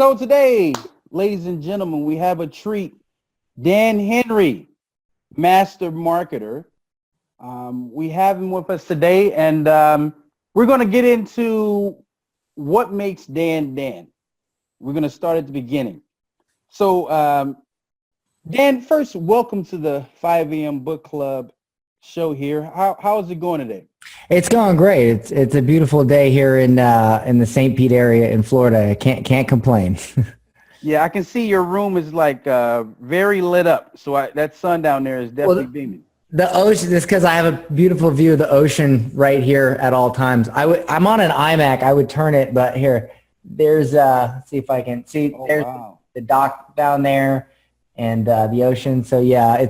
So today, ladies and gentlemen, we have a treat. Dan Henry, master marketer. We have him with us today, and we're going to get into what makes Dan Dan. We're going to start at the beginning. So, Dan, first, welcome to the 5 a.m. book club show here. How is it going today? It's going great. It's a beautiful day here in the St. Pete area in Florida. I can't complain. Yeah, I can see your room is like very lit up. So that sun down there is definitely beaming. The ocean is because I have a beautiful view of the ocean right here at all times. I'm on an iMac. I would turn it, but here, there's let's see if I can see. Oh, there's wow. the dock down there and the ocean. So yeah,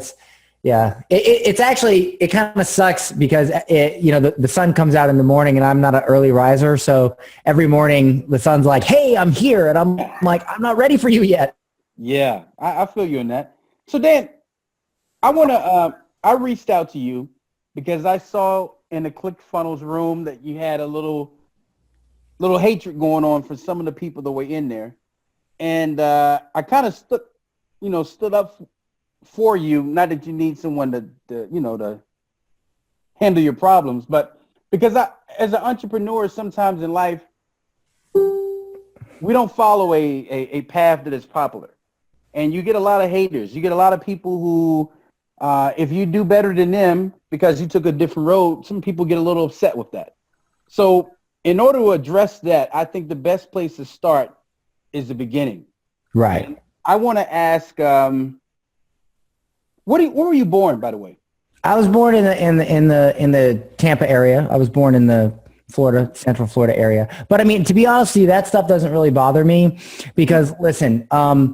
it's actually, it kind of sucks because the sun comes out in the morning and I'm not an early riser. So every morning the sun's like, hey, I'm here. And I'm like, I'm not ready for you yet. Yeah, I feel you in that. So Dan, I reached out to you because I saw in the ClickFunnels room that you had a little hatred going on for some of the people that were in there. And I kind of stood up for you, not that you need someone to handle your problems, but because as an entrepreneur, sometimes in life, we don't follow a path that is popular. And you get a lot of haters. You get a lot of people who, if you do better than them because you took a different road, some people get a little upset with that. So in order to address that, I think the best place to start is the beginning. Right. And I want to ask, where were you born, by the way? I was born in the Tampa area. I was born in the Central Florida area. But I mean, to be honest with you, that stuff doesn't really bother me because listen, like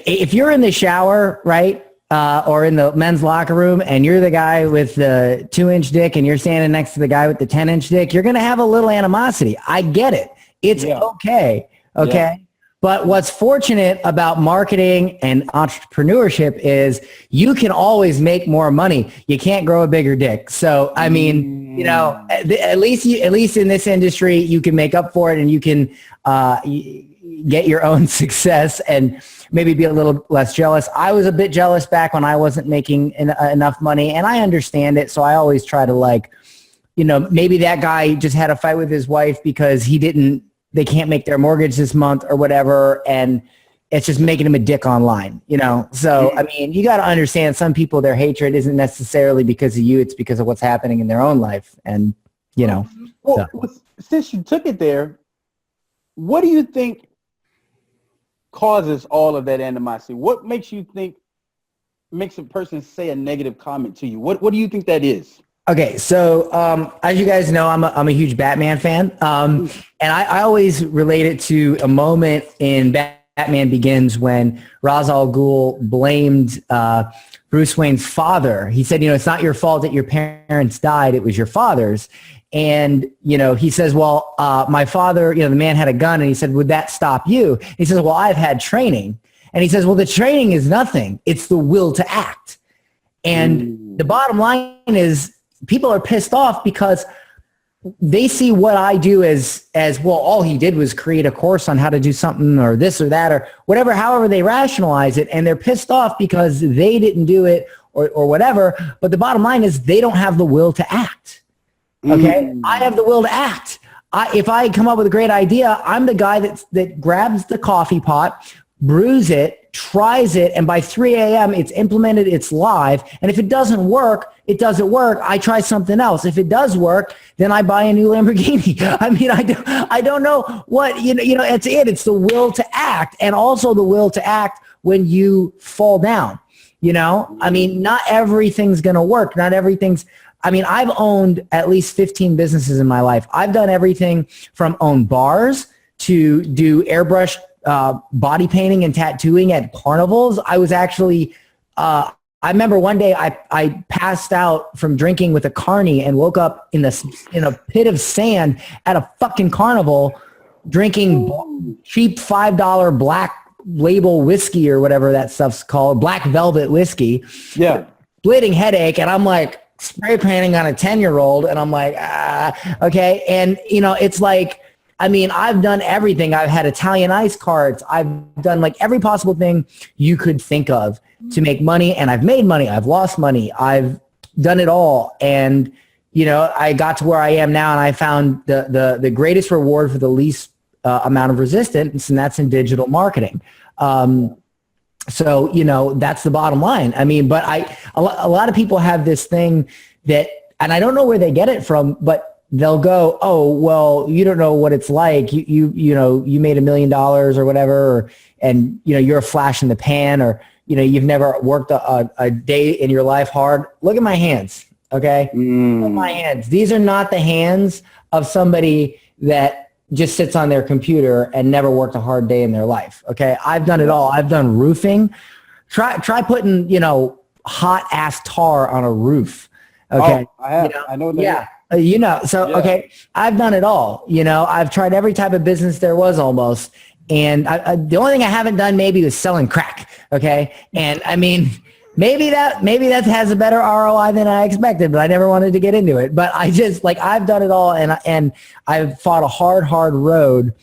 if you're in the shower, right, or in the men's locker room and you're the guy with the 2-inch dick and you're standing next to the guy with the 10-inch dick, you're going to have a little animosity. I get it. It's okay. Okay. Yeah. But what's fortunate about marketing and entrepreneurship is you can always make more money. You can't grow a bigger dick. So, I mean, at least in this industry, you can make up for it and you can get your own success and maybe be a little less jealous. I was a bit jealous back when I wasn't making enough money, and I understand it. So I always try to maybe that guy just had a fight with his wife because they can't make their mortgage this month or whatever, and it's just making him a dick online, So, I mean, you got to understand some people, their hatred isn't necessarily because of you. It's because of what's happening in their own life. And, Well, since you took it there, what do you think causes all of that animosity? What makes a person say a negative comment to you? What do you think that is? Okay, so as you guys know, I'm a huge Batman fan, and I always relate it to a moment in Batman Begins when Ra's al Ghul blamed Bruce Wayne's father. He said, it's not your fault that your parents died; it was your father's. And he says, well, my father, the man had a gun, and he said, would that stop you? He says, well, I've had training, and he says, well, the training is nothing; it's the will to act. And the bottom line is, people are pissed off because they see what I do as well, all he did was create a course on how to do something or this or that or whatever, however they rationalize it. And they're pissed off because they didn't do it or whatever. But the bottom line is they don't have the will to act. Okay. I have the will to act. If I come up with a great idea, I'm the guy that grabs the coffee pot, brews it, tries it, and by 3 a.m. it's implemented, it's live. And if it doesn't work, it doesn't work. I try something else. If it does work, then I buy a new Lamborghini. I mean, I don't know what, it's it. It's the will to act, and also the will to act when you fall down. I mean, not everything's going to work. Not everything's, I've owned at least 15 businesses in my life. I've done everything from own bars to do airbrush body painting and tattooing at carnivals. I was actually, I remember one day I passed out from drinking with a carny and woke up in a pit of sand at a fucking carnival drinking cheap $5 black label whiskey or whatever that stuff's called, black velvet whiskey. Yeah. Splitting headache. And I'm like spray painting on a 10-year-old. And I'm like, okay. And it's like, I mean, I've done everything. I've had Italian ice carts. I've done like every possible thing you could think of to make money. And I've made money. I've lost money. I've done it all. And, you know, I got to where I am now, and I found the greatest reward for the least amount of resistance, and that's in digital marketing. So, you know, that's the bottom line. I mean, but a lot of people have this thing that, and I don't know where they get it from, but they'll go, oh, well, you don't know what it's like. You know, you made $1 million or whatever, and, you know, you're a flash in the pan, or, you know, you've never worked a day in your life hard. Look at my hands. Okay. Look at my hands. These are not the hands of somebody that just sits on their computer and never worked a hard day in their life. Okay. I've done it all. I've done roofing. Try putting, you know, hot ass tar on a roof. Okay. Oh, I have. You know? I know that. Yeah. You know, so, yeah. Okay, I've done it all. You know, I've tried every type of business there was almost. And the only thing I haven't done maybe was selling crack. Okay. And I mean, maybe that has a better ROI than I expected, but I never wanted to get into it. But I just, like, I've done it all, and I've fought a hard road,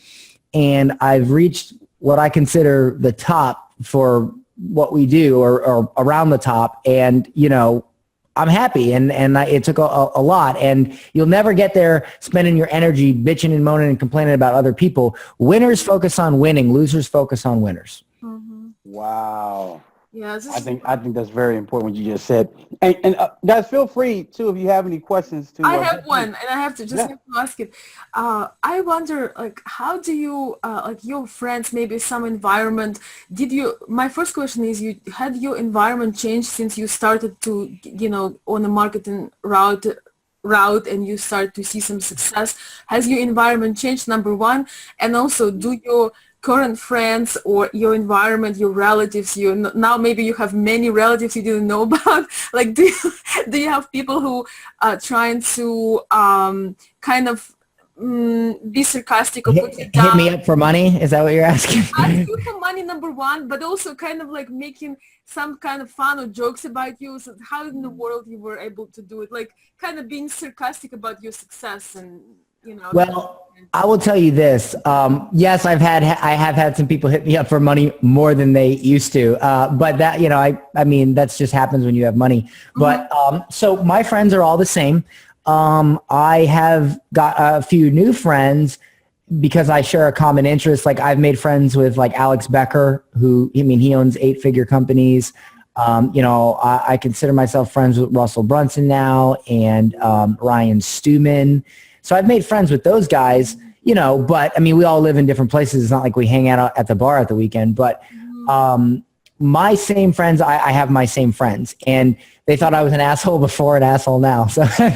and I've reached what I consider the top for what we do, or around the top. And, you know, I'm happy, and it took a lot, and you'll never get there spending your energy bitching and moaning and complaining about other people. Winners focus on winning. Losers focus on winners. Mm-hmm. Wow. Yeah, I think that's very important what you just said. And guys, feel free too if you have any questions to. I have one, and I have to have to ask it. I wonder, like, how do you like your friends, maybe some environment? My first question is, you had your environment change since you started to, you know, on a marketing route, and you start to see some success? Has your environment changed, number one? And also, do your current friends or your environment, your relatives, now maybe you have many relatives you didn't know about, like, do you have people who are trying to kind of be sarcastic or put you down? Hit me up for money? Is that what you're asking? Ask you for money, number one, but also kind of like making some kind of fun or jokes about you. So how in the world you were able to do it? Like, kind of being sarcastic about your success, and, you know. Well, I will tell you this. Yes, I have had some people hit me up for money more than they used to. But that, you know, I mean, that's just happens when you have money. But so my friends are all the same. I have got a few new friends because I share a common interest. Like, I've made friends with, like, Alex Becker, who, I mean, he owns 8-figure companies. You know, I consider myself friends with Russell Brunson now, and Ryan Stewman. So I've made friends with those guys, you know, but I mean, we all live in different places. It's not like we hang out at the bar at the weekend, but my same friends, I have my same friends, and they thought I was an asshole before, an asshole now. So what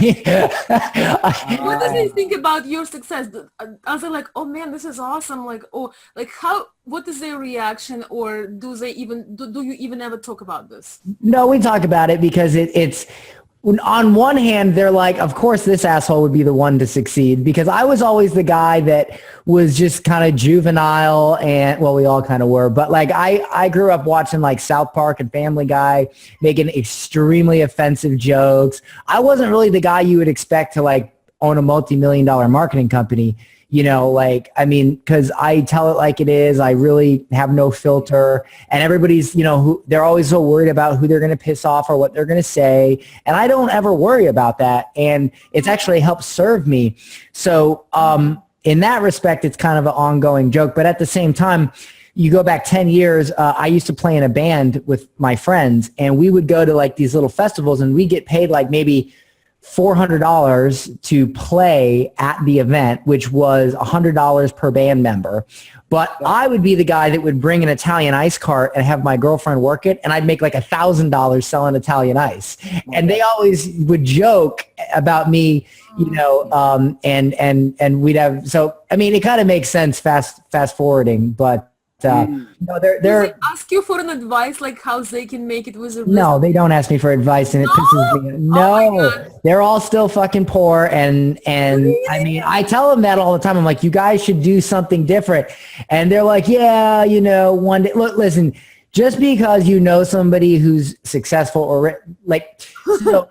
does they think about your success? Are they like, oh man, this is awesome? Like, oh, like what is their reaction, or do you even ever talk about this? No, we talk about it because it's, on one hand, they're like, of course this asshole would be the one to succeed, because I was always the guy that was just kind of juvenile, and, well, we all kind of were, but like I grew up watching like South Park and Family Guy, making extremely offensive jokes. I wasn't really the guy you would expect to like own a multi-million-dollar marketing company. You know, like, I mean, because I tell it like it is. I really have no filter, and everybody's, you know, they're always so worried about who they're going to piss off or what they're going to say. And I don't ever worry about that. And it's actually helped serve me. So in that respect, it's kind of an ongoing joke. But at the same time, you go back 10 years, I used to play in a band with my friends, and we would go to like these little festivals, and we get paid like maybe $400 to play at the event, which was $100 per band member. But I would be the guy that would bring an Italian ice cart and have my girlfriend work it, and I'd make like $1,000 selling Italian ice. And they always would joke about me, you know, and we'd have, so I mean, it kind of makes sense fast forwarding, but no, they're Do they ask you for an advice, like how they can make it with a business? No, they don't ask me for advice, and it pisses me. No, they're all still fucking poor, and really? I mean, I tell them that all the time. I'm like, you guys should do something different, and they're like, yeah, you know, one day. Look, listen, just because you know somebody who's successful or like, so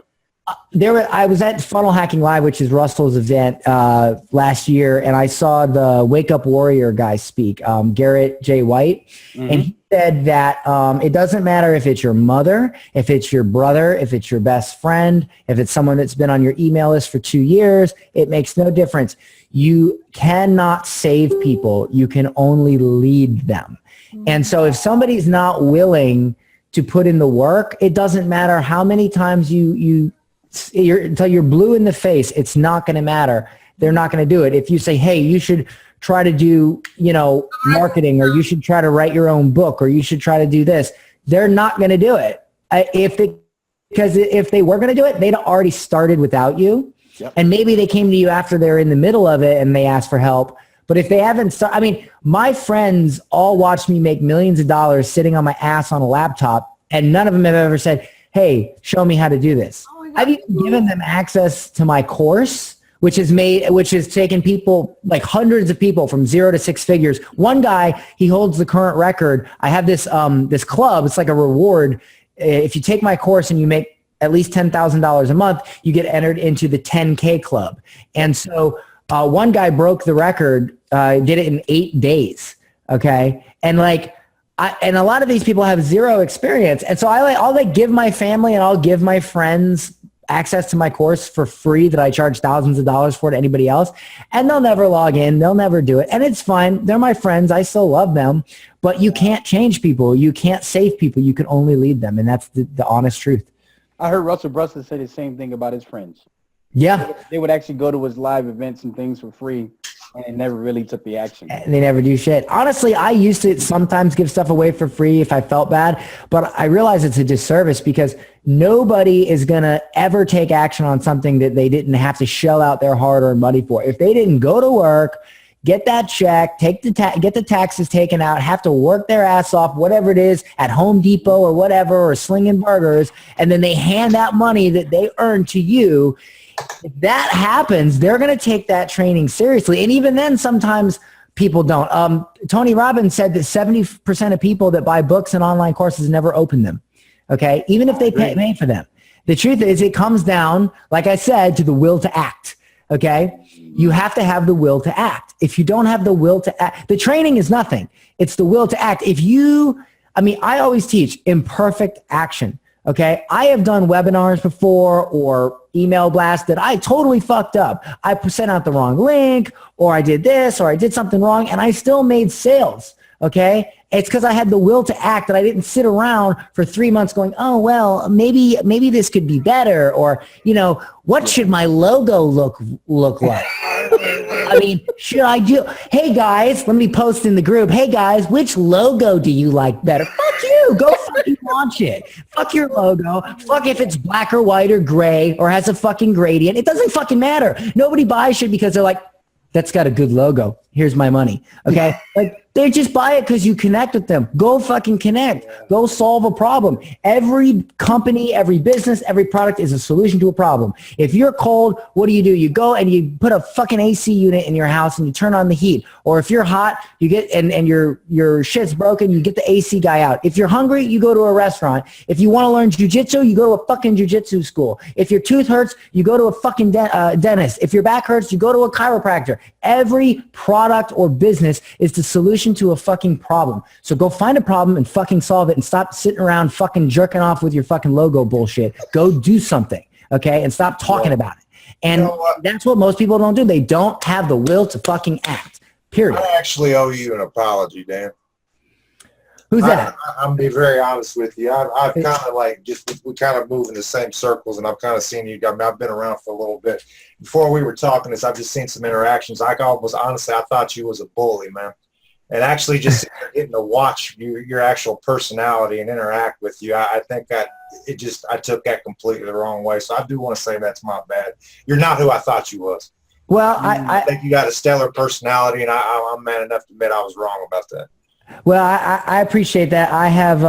I was at Funnel Hacking Live, which is Russell's event last year, and I saw the Wake Up Warrior guy speak, Garrett J. White, and he said that it doesn't matter if it's your mother, if it's your brother, if it's your best friend, if it's someone that's been on your email list for 2 years, it makes no difference. You cannot save people. You can only lead them. And so if somebody's not willing to put in the work, it doesn't matter how many times until you're blue in the face, it's not going to matter. They're not going to do it. If you say, hey, you should try to do, marketing, or you should try to write your own book, or you should try to do this, they're not going to do it. Because if they were going to do it, they'd already started without you. Yep. And maybe they came to you after they're in the middle of it and they asked for help. But if they haven't started, my friends all watched me make millions of dollars sitting on my ass on a laptop, and none of them have ever said, hey, show me how to do this. I've even given them access to my course, which has taken people, like hundreds of people, from 0 to 6 figures. One guy, he holds the current record. I have this club. It's like a reward. If you take my course and you make at least $10,000 a month, you get entered into the 10K club. And so one guy broke the record, did it in 8 days. Okay. And and a lot of these people have zero experience. And so I'll give my family and I'll give my friends access to my course for free that I charge thousands of dollars for to anybody else. And they'll never log in. They'll never do it. And it's fine. They're my friends. I still love them. But you can't change people. You can't save people. You can only lead them. And that's the honest truth. I heard Russell Brunson say the same thing about his friends. Yeah. They would actually go to his live events and things for free, and they never really took the action. They never do shit. Honestly, I used to sometimes give stuff away for free if I felt bad, but I realize it's a disservice because nobody is going to ever take action on something that they didn't have to shell out their hard-earned money for. If they didn't go to work, get that check, get the taxes taken out, have to work their ass off, whatever it is, at Home Depot or whatever, or slinging burgers, and then they hand that money that they earned to you. If that happens, they're going to take that training seriously. And even then, sometimes people don't. Tony Robbins said that 70% of people that buy books and online courses never open them. Okay. Even if they pay for them. The truth is it comes down, like I said, to the will to act. Okay. You have to have the will to act. If you don't have the will to act, the training is nothing. It's the will to act. I always teach imperfect action. Okay. I have done webinars before or email blasts that I totally fucked up. I sent out the wrong link, or I did this, or I did something wrong, and I still made sales. Okay. It's because I had the will to act, that I didn't sit around for 3 months going, oh, well, maybe this could be better. Or, what should my logo look like? Should I do, hey guys, let me post in the group. Hey guys, which logo do you like better? Fuck you. Go fucking launch it. Fuck your logo. Fuck if it's black or white or gray or has a fucking gradient. It doesn't fucking matter. Nobody buys shit because they're like, that's got a good logo. Here's my money. Okay. They just buy it because you connect with them. Go fucking connect. Go solve a problem. Every company, every business, every product is a solution to a problem. If you're cold, what do? You go and you put a fucking AC unit in your house and you turn on the heat. Or if you're hot, you get and your shit's broken, you get the AC guy out. If you're hungry, you go to a restaurant. If you want to learn jujitsu, you go to a fucking jujitsu school. If your tooth hurts, you go to a fucking dentist. If your back hurts, you go to a chiropractor. Every product or business is the solution to a fucking problem. So go find a problem and fucking solve it, and stop sitting around fucking jerking off with your fucking logo bullshit. Go do something, okay? And stop talking about it. And that's what most people don't do. They don't have the will to fucking act, period. I actually owe you an apology, Dan. Who's that? I'm be very honest with you. I've kind of we kind of move in the same circles, and I've kind of seen you. I've been around for a little bit. Before we were talking this, I've just seen some interactions. I thought you was a bully, man. And actually just getting to watch your actual personality and interact with you, I think that I took that completely the wrong way. So I do want to say that's my bad. You're not who I thought you was. Well, I think you got a stellar personality, and I'm man enough to admit I was wrong about that. Well, I appreciate that. I have,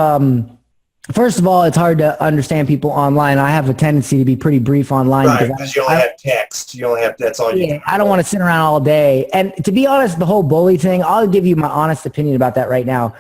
first of all, it's hard to understand people online. I have a tendency to be pretty brief online. Right, because you only have text. You only have, that's all you can. I don't want to sit around all day. And to be honest, the whole bully thing, I'll give you my honest opinion about that right now.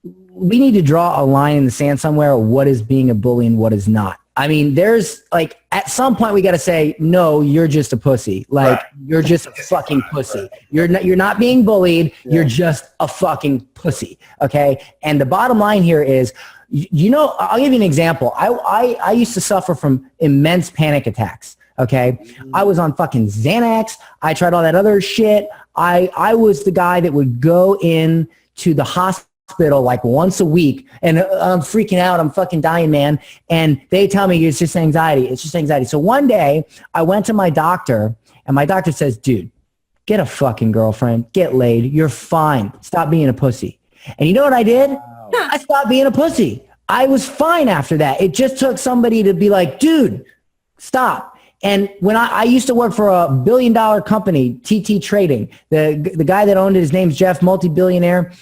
We need to draw a line in the sand somewhere of what is being a bully and what is not. I mean, there's like, at some point we got to say, no, you're just a pussy. Like, you're just a fucking pussy. You're not being bullied. Yeah. You're just a fucking pussy. Okay. And the bottom line here is, you know, I'll give you an example. I used to suffer from immense panic attacks. Okay. I was on fucking Xanax. I tried all that other shit. I was the guy that would go in to the hospital like once a week, and I'm freaking out. I'm fucking dying, man. And they tell me it's just anxiety. It's just anxiety. So one day I went to my doctor, and my doctor says, dude, get a fucking girlfriend, get laid. You're fine. Stop being a pussy. And you know what I did? Wow. I stopped being a pussy. I was fine after that. It just took somebody to be like, dude, stop. And when I used to work for a $1 billion company, TT Trading, the guy that owned it, his name's Jeff, multi-billionaire.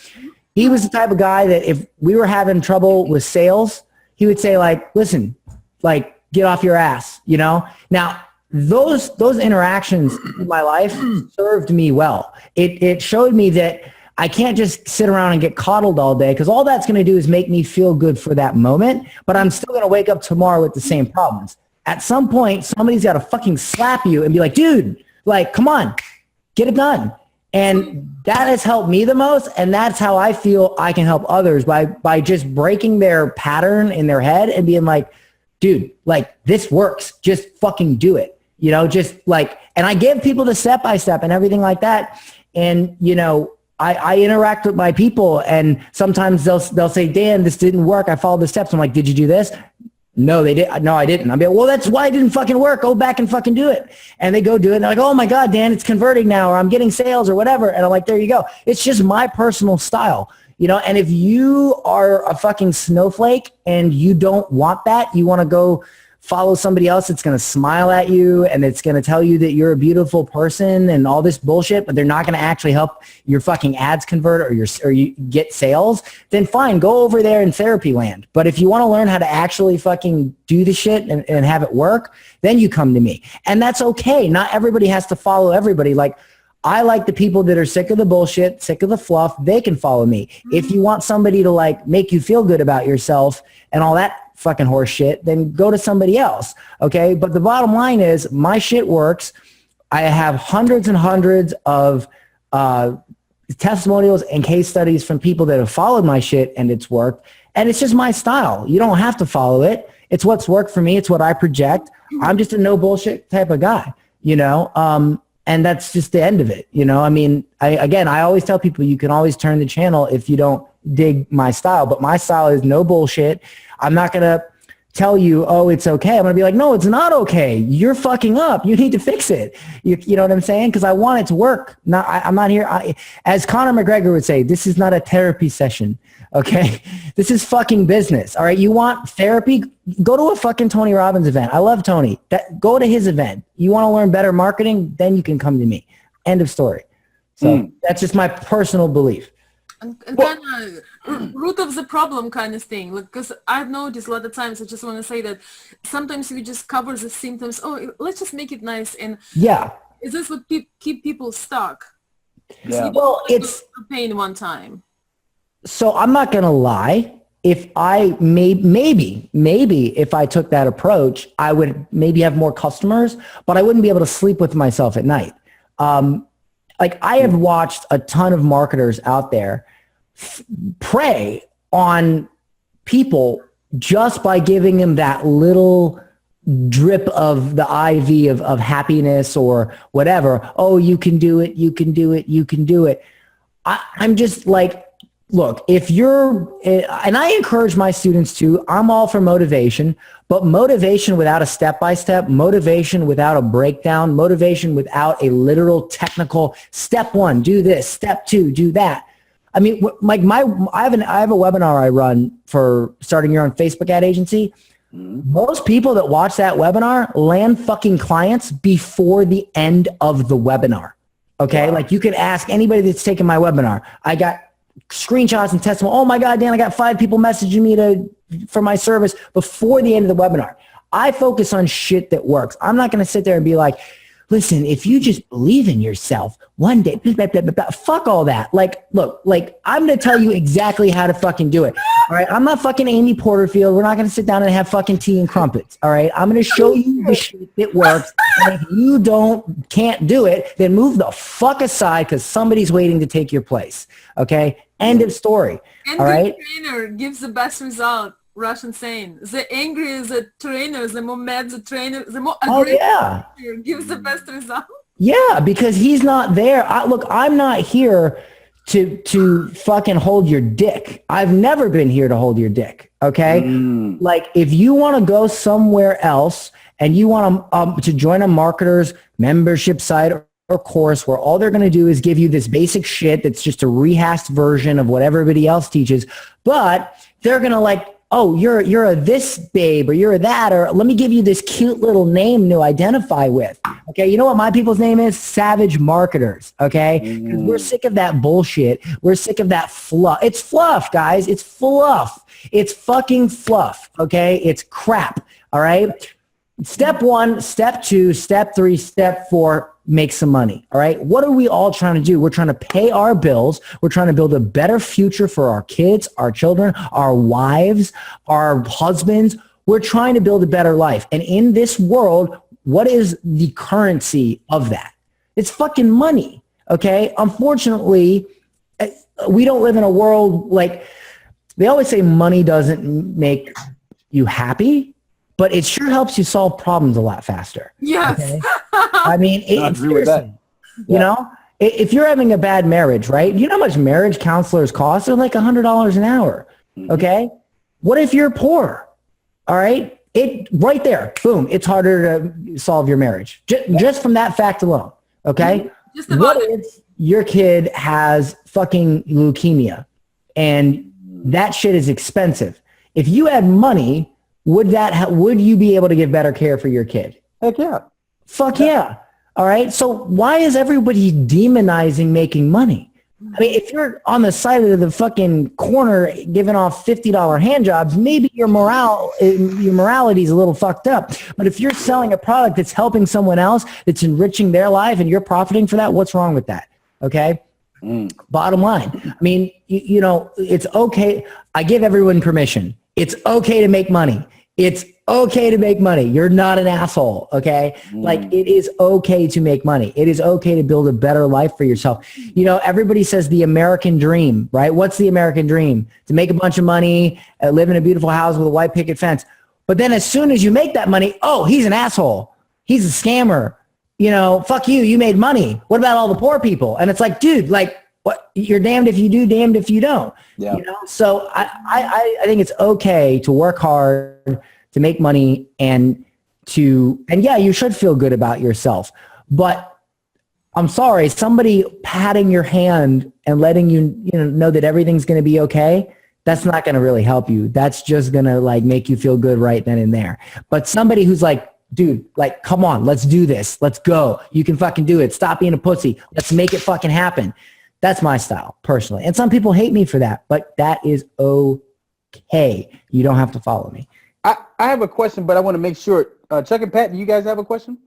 He was the type of guy that if we were having trouble with sales, he would say like, listen, like get off your ass, you know? Now, those interactions in my life served me well. It showed me that I can't just sit around and get coddled all day, because all that's going to do is make me feel good for that moment, but I'm still going to wake up tomorrow with the same problems. At some point, somebody's got to fucking slap you and be like, dude, like, come on, get it done. And that has helped me the most, and that's how I feel I can help others, by just breaking their pattern in their head and being like, dude, like this works, just fucking do it, you know, just like, and I give people the step-by-step and everything like that. And, you know, I interact with my people, and sometimes they'll say, Dan, this didn't work. I followed the steps. I'm like, did you do this? No, they did. No, I didn't. I'll be like, well, that's why it didn't fucking work. Go back and fucking do it. And they go do it. And they're like, oh my God, Dan, it's converting now, or I'm getting sales or whatever. And I'm like, there you go. It's just my personal style, you know? And if you are a fucking snowflake and you don't want that, you want to go follow somebody else that's going to smile at you and it's going to tell you that you're a beautiful person and all this bullshit, but they're not going to actually help your fucking ads convert or you get sales, then fine, go over there in therapy land. But if you want to learn how to actually fucking do the shit and have it work, then you come to me. And that's okay. Not everybody has to follow everybody. Like, I like the people that are sick of the bullshit, sick of the fluff. They can follow me. If you want somebody to like make you feel good about yourself and all that fucking horse shit, then go to somebody else. Okay. But the bottom line is my shit works. I have hundreds and hundreds of testimonials and case studies from people that have followed my shit and it's worked. And it's just my style. You don't have to follow it. It's what's worked for me. It's what I project. I'm just a no bullshit type of guy, you know? And that's just the end of it. You know, I mean, I always tell people you can always turn the channel if you don't dig my style, but my style is no bullshit. I'm not going to tell you, oh, it's okay. I'm going to be like, no, it's not okay. You're fucking up. You need to fix it. You know what I'm saying? Because I want it to work. I'm not here. As Conor McGregor would say, this is not a therapy session. Okay. This is fucking business. All right. You want therapy? Go to a fucking Tony Robbins event. I love Tony. Go to his event. You want to learn better marketing? Then you can come to me. End of story. So that's just my personal belief. And kind of root of the problem kind of thing, because I've noticed a lot of times, I just want to say that sometimes we just cover the symptoms. Oh, let's just make it nice. And yeah, is this what keep people stuck? Yeah. Well, it's pain one time. So I'm not going to lie. If I maybe if I took that approach, I would maybe have more customers, but I wouldn't be able to sleep with myself at night. Like I have watched a ton of marketers out there prey on people just by giving them that little drip of the IV of happiness or whatever. Oh, you can do it. You can do it. You can do it. I'm just like, look, if you're, and I encourage my students to, I'm all for motivation, but motivation without a step-by-step, motivation without a breakdown, motivation without a literal technical step one, do this, step two, do that. I mean, like I have a webinar I run for starting your own Facebook ad agency. Most people that watch that webinar land fucking clients before the end of the webinar. Okay. Wow. Like you can ask anybody that's taken my webinar. I got screenshots and testimony. Oh my God, Dan, I got 5 people messaging me for my service before the end of the webinar. I focus on shit that works. I'm not going to sit there and be like, listen, if you just believe in yourself, one day, blah, blah, blah, blah, fuck all that. Like, look, like, I'm going to tell you exactly how to fucking do it. All right. I'm not fucking Amy Porterfield. We're not going to sit down and have fucking tea and crumpets. All right. I'm going to show you the shit that works. And if you can't do it, then move the fuck aside because somebody's waiting to take your place. Okay. End of story. And all right. The trainer gives the best result. Russian saying, the angrier the trainer, the more mad the trainer, the more aggressive the trainer gives the best result. Yeah, because he's not there. Look, I'm not here to fucking hold your dick. I've never been here to hold your dick. Okay, like if you want to go somewhere else and you want to join a marketer's membership site or course where all they're going to do is give you this basic shit that's just a rehashed version of what everybody else teaches, but they're going to like, oh, you're a this babe or you're a that, or let me give you this cute little name to identify with. Okay, you know what my people's name is? Savage marketers. Okay, because we're sick of that bullshit. We're sick of that fluff. It's fluff, guys. It's fluff. It's fucking fluff. Okay, it's crap. All right. Step 1, step 2, step 3, step 4, make some money. All right. What are we all trying to do? We're trying to pay our bills. We're trying to build a better future for our kids, our children, our wives, our husbands. We're trying to build a better life. And in this world, what is the currency of that? It's fucking money. Okay. Unfortunately, we don't live in a world like they always say money doesn't make you happy. But it sure helps you solve problems a lot faster. Yes. Okay? I mean, I agree with that. You know, if you're having a bad marriage, right? You know how much marriage counselors cost? They're like $100 an hour. Okay. What if you're poor? All right. Right there, boom. It's harder to solve your marriage just from that fact alone. Okay. Just about what if your kid has fucking leukemia and that shit is expensive? If you had money, would you be able to give better care for your kid? Heck yeah. Fuck yeah. All right. So why is everybody demonizing making money? I mean, if you're on the side of the fucking corner giving off $50 hand jobs, maybe your morality is a little fucked up. But if you're selling a product that's helping someone else, that's enriching their life and you're profiting for that, what's wrong with that? Okay. Bottom line. I mean, you know, it's okay. I give everyone permission. It's okay to make money. It's okay to make money. You're not an asshole, okay? Like, it is okay to make money. It is okay to build a better life for yourself. You know, everybody says the American dream, right? What's the American dream? To make a bunch of money, live in a beautiful house with a white picket fence. But then as soon as you make that money, oh, he's an asshole. He's a scammer. You know, fuck you. You made money. What about all the poor people? And it's like, dude, like, what? You're damned if you do, damned if you don't. Yeah. You know? So I think it's okay to work hard, to make money, and yeah, you should feel good about yourself. But I'm sorry, somebody patting your hand and letting you know that everything's going to be okay, that's not going to really help you. That's just going to like make you feel good right then and there. But somebody who's like, dude, like, come on, let's do this. Let's go. You can fucking do it. Stop being a pussy. Let's make it fucking happen. That's my style, personally. And some people hate me for that, but that is okay. You don't have to follow me. I have a question, but I want to make sure. Chuck and Pat, do you guys have a question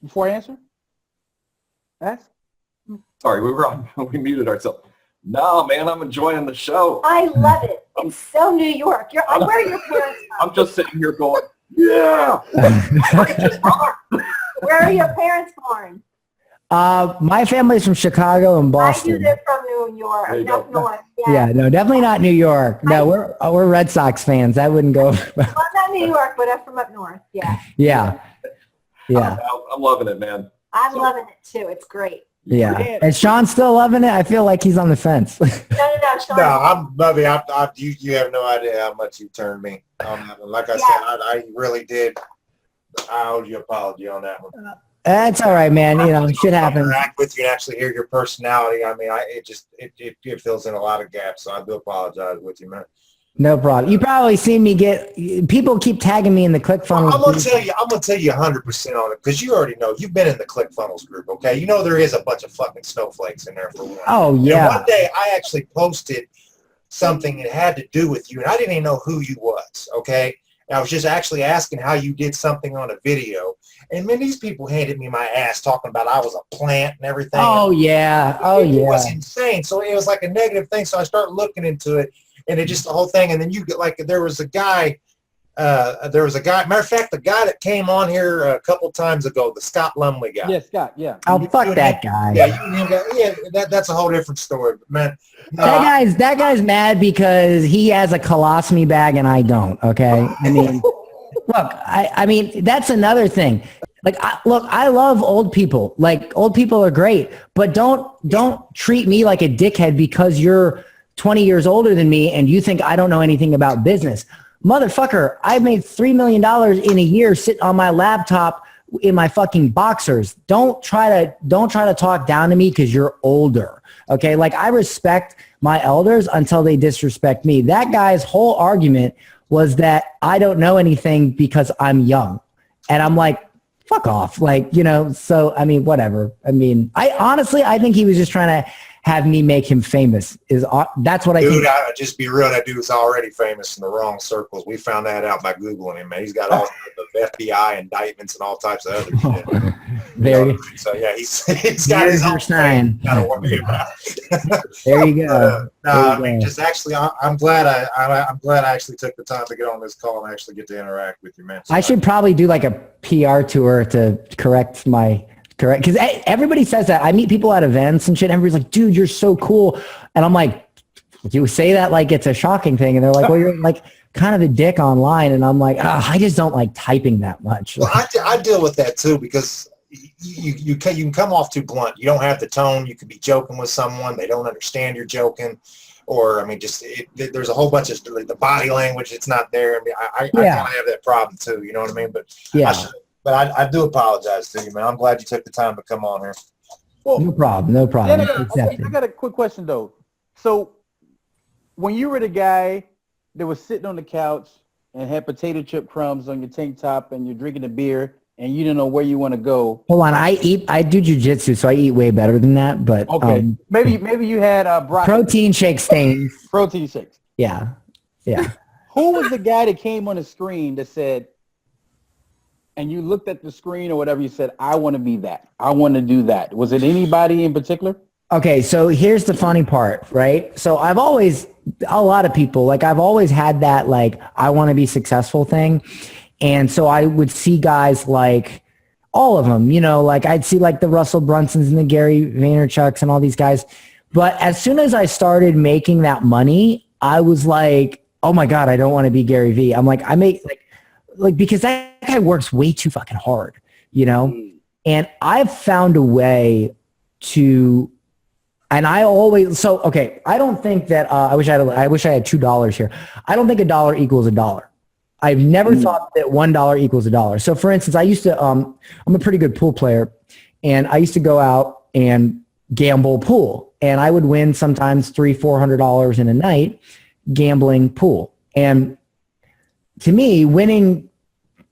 before I answer? Ask? Sorry, we muted ourselves. No, man, I'm enjoying the show. I love it. It's so New York. Where are your parents from? I'm just sitting here going, yeah. Where are your parents born? My family's from Chicago and I Boston. knew they're from New York. There you go. North. Yeah, no, definitely not New York. No, we're Red Sox fans. That wouldn't go. Well, not New York, but I'm from up north. Yeah. Yeah. Yeah. I'm loving it, man. I'm loving it too. It's great. Yeah. And Sean's still loving it. I feel like he's on the fence. No, Sean. No, I'm Bubby. You have no idea how much you turned me. Like I said, I really did. I owe you an apology on that one. That's all right, man. You know, shit happens. Interact with you and actually hear your personality. I mean, it fills in a lot of gaps. So I do apologize with you, man. No problem. You probably seen me people keep tagging me in the ClickFunnels. I'm gonna tell you 100% on it because you already know you've been in the ClickFunnels group. Okay, you know there is a bunch of fucking snowflakes in there for one. Oh yeah. And one day I actually posted something that had to do with you, and I didn't even know who you was. Okay. I was just actually asking how you did something on a video. And man, these people handed me my ass talking about I was a plant and everything. Oh yeah. Oh It yeah. was insane. So it was like a negative thing. So I started looking into it, and it just the whole thing. And then you get like there was a guy. Matter of fact, the guy that came on here a couple times ago, the Scott Lumley guy. Yeah, Scott. Yeah. Oh, fuck that guy. That's a whole different story. But man, That guy's mad because he has a colostomy bag and I don't. Okay, I mean, look, I mean that's another thing. Like, I love old people. Like, old people are great, but don't treat me like a dickhead because you're 20 years older than me and you think I don't know anything about business. Motherfucker, I made $3 million in a year sitting on my laptop in my fucking boxers. Don't try to talk down to me because you're older. Okay, like I respect my elders until they disrespect me. That guy's whole argument was that I don't know anything because I'm young, and I'm like, fuck off. Like, you know. So I mean, whatever. I mean, I think he was just trying to have me make him famous. That's what I think. Dude, I just be real. That dude's already famous in the wrong circles. We found that out by Googling him, man. He's got all the FBI indictments and all types of other shit. So yeah, he's got his own thing. Got to worry about. There you go. I mean, just actually, I'm glad I actually took the time to get on this call and actually get to interact with you, man. So I should probably do like a PR tour to correct because everybody says that. I meet people at events and shit. Everybody's like, dude, you're so cool. And I'm like, you say that like it's a shocking thing. And they're like, well, you're like kind of a dick online. And I'm like, I just don't like typing that much. Well, I deal with that too because you can come off too blunt. You don't have the tone. You could be joking with someone. They don't understand you're joking. Or, I mean, there's a whole bunch of the body language. It's not there. I mean, I kind of have that problem too. You know what I mean? But yeah. But I do apologize to you, man. I'm glad you took the time to come on here. Well, no problem. I got a quick question though. So when you were the guy that was sitting on the couch and had potato chip crumbs on your tank top and you're drinking a beer and you didn't know where you want to go. Hold on. I do jujitsu, so I eat way better than that. But okay, maybe you had protein shake stains. Protein shakes. Yeah. Who was the guy that came on the screen that said, and you looked at the screen or whatever, you said, I want to be that. I want to do that. Was it anybody in particular? Okay, so here's the funny part, right? So a lot of people, like I've always had that, like, I want to be successful thing. And so I would see guys like all of them, you know, like I'd see like the Russell Brunsons and the Gary Vaynerchuks and all these guys. But as soon as I started making that money, I was like, oh my God, I don't want to be Gary Vee. I'm like, I make like because that guy works way too fucking hard, you know? And I've found a way to, and I always, so, okay, I don't think that, I wish I had $2 here. I don't think $1 equals $1. I've never thought that $1 equals $1. So for instance, I used to, I'm a pretty good pool player, and I used to go out and gamble pool, and I would win sometimes $300-400 in a night gambling pool. And to me, winning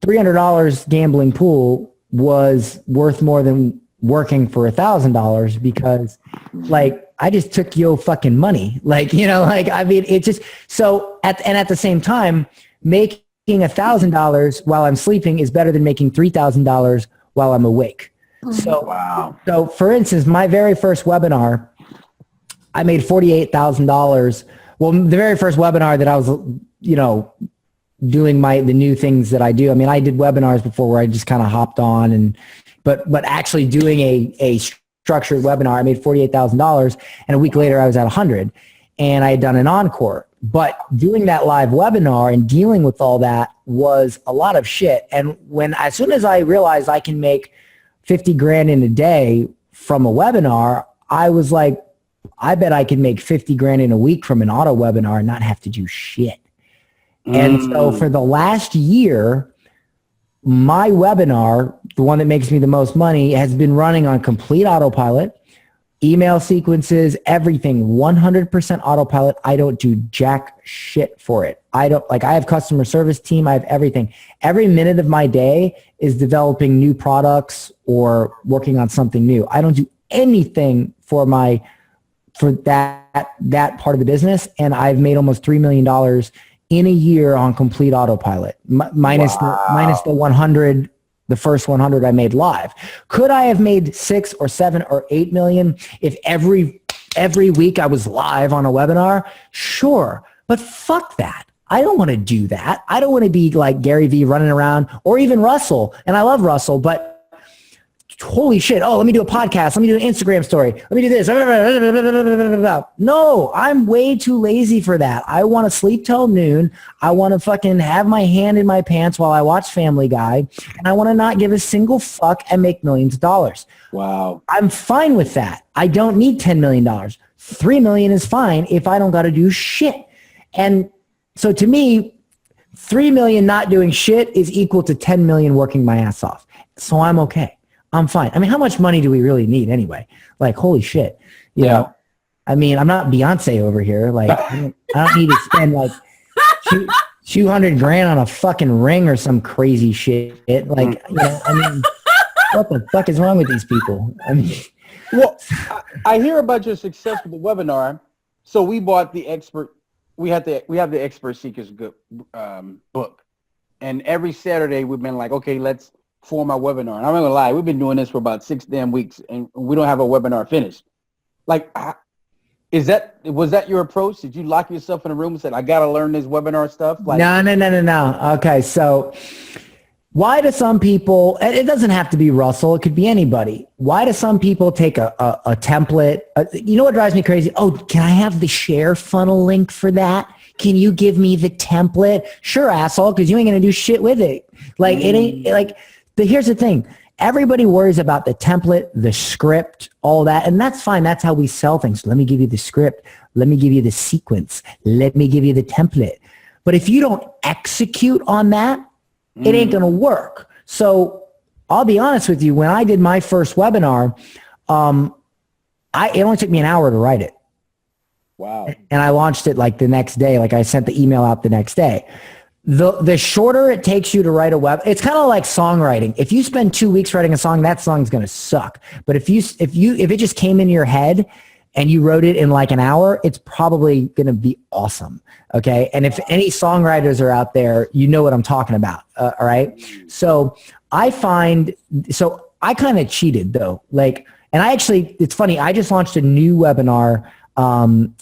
$300 gambling pool was worth more than working for $1,000 because, like, I just took your fucking money. Like, you know, like, I mean, it just, so at the same time, making $1,000 while I'm sleeping is better than making $3,000 while I'm awake. So, wow. So for instance, my very first webinar, I made $48,000. Well, the very first webinar that I was, you know, doing the new things that I do. I mean, I did webinars before where I just kind of hopped on but actually doing a structured webinar, I made $48,000, and a week later I was at 100, and I had done an encore. But doing that live webinar and dealing with all that was a lot of shit. And as soon as I realized I can make 50 grand in a day from a webinar, I was like, I bet I can make 50 grand in a week from an auto webinar and not have to do shit. And so for the last year, my webinar, the one that makes me the most money, has been running on complete autopilot, email sequences, everything, 100% autopilot. I don't do jack shit for it. I have customer service team. I have everything. Every minute of my day is developing new products or working on something new. I don't do anything for that part of the business. And I've made almost $3 million in a year on complete autopilot, minus the 100, the first 100 I made live. Could I have made 6 or 7 or 8 million if every week I was live on a webinar? Sure. But fuck that. I don't want to do that. I don't want to be like Gary Vee running around, or even Russell. And I love Russell, but holy shit. Oh, let me do a podcast. Let me do an Instagram story. Let me do this. No, I'm way too lazy for that. I want to sleep till noon. I want to fucking have my hand in my pants while I watch Family Guy. And I want to not give a single fuck and make millions of dollars. Wow. I'm fine with that. I don't need $10 million. $3 million is fine if I don't got to do shit. And so to me, 3 million not doing shit is equal to 10 million working my ass off. So I'm okay. I'm fine. I mean, how much money do we really need anyway? Like, holy shit. You know, I mean, I'm not Beyonce over here. Like, I don't need to spend like 200 grand on a fucking ring or some crazy shit. Like, you know, I mean, what the fuck is wrong with these people? I mean, well, I hear about your success with the webinar. So we bought the expert. We have the Expert Seekers book, and every Saturday we've been like, okay, let's form our webinar. And I'm not gonna lie, we've been doing this for about 6 damn weeks, and we don't have a webinar finished. Like, was that your approach? Did you lock yourself in a room and said, I gotta learn this webinar stuff? Like, no. Okay, so why do some people? It doesn't have to be Russell. It could be anybody. Why do some people take a template? You know what drives me crazy? Oh, can I have the share funnel link for that? Can you give me the template? Sure, asshole, because you ain't gonna do shit with it. Like it ain't like. But here's the thing. Everybody worries about the template, the script, all that, and that's fine. That's how we sell things. Let me give you the script. Let me give you the sequence. Let me give you the template. But if you don't execute on that, it ain't gonna work. So I'll be honest with you. When I did my first webinar, it only took me an hour to write it. wow. And I launched it like the next day. Like I sent the email out the next day. The shorter it takes you to write a it's kind of like songwriting. If you spend 2 weeks writing a song, that song's gonna suck. But if it just came in your head and you wrote it in like an hour, it's probably gonna be awesome. Okay. And if any songwriters are out there, you know what I'm talking about. All right. So I kind of cheated though. Like, and it's funny. I just launched a new webinar.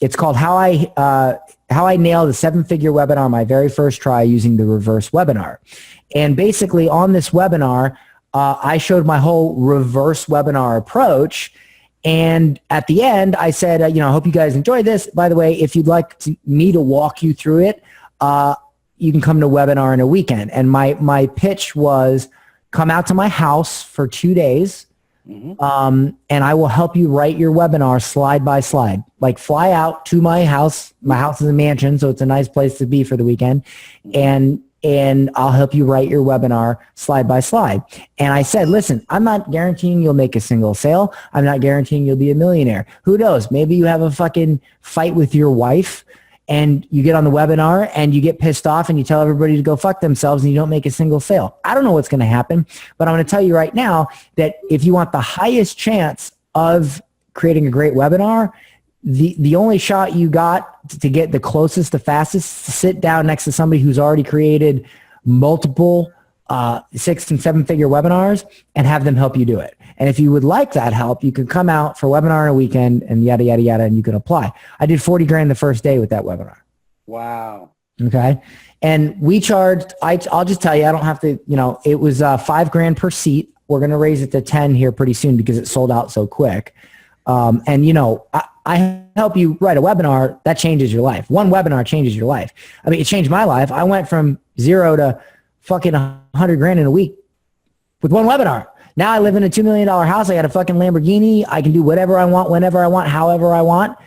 It's called How I Nailed a 7-Figure Webinar my very first try using the reverse webinar. And basically on this webinar, I showed my whole reverse webinar approach. And at the end, I said, I hope you guys enjoy this. By the way, if you'd like me to walk you through it, you can come to webinar in a weekend. And my pitch was come out to my house for 2 days. And I will help you write your webinar slide by slide. Like fly out to my house. My house is a mansion, so it's a nice place to be for the weekend. And I'll help you write your webinar slide by slide. And I said, listen, I'm not guaranteeing you'll make a single sale. I'm not guaranteeing you'll be a millionaire. Who knows? Maybe you have a fucking fight with your wife and you get on the webinar and you get pissed off and you tell everybody to go fuck themselves and you don't make a single sale. I don't know what's going to happen, but I'm going to tell you right now that if you want the highest chance of creating a great webinar, the only shot you got to get the closest, the fastest, to sit down next to somebody who's already created multiple 6 and 7-figure webinars and have them help you do it. And if you would like that help, you can come out for a webinar in a weekend and yada, yada, yada, and you can apply. I did 40 grand the first day with that webinar. Wow. Okay. And we charged, I'll just tell you, I don't have to, it was $5 grand per seat. We're going to raise it to 10 here pretty soon because it sold out so quick. And I help you write a webinar that changes your life. One webinar changes your life. I mean, it changed my life. I went from 0 to fucking 100 grand in a week with one webinar. Now I live in a $2 million house. I got a fucking Lamborghini. I can do whatever I want, whenever I want, however I want,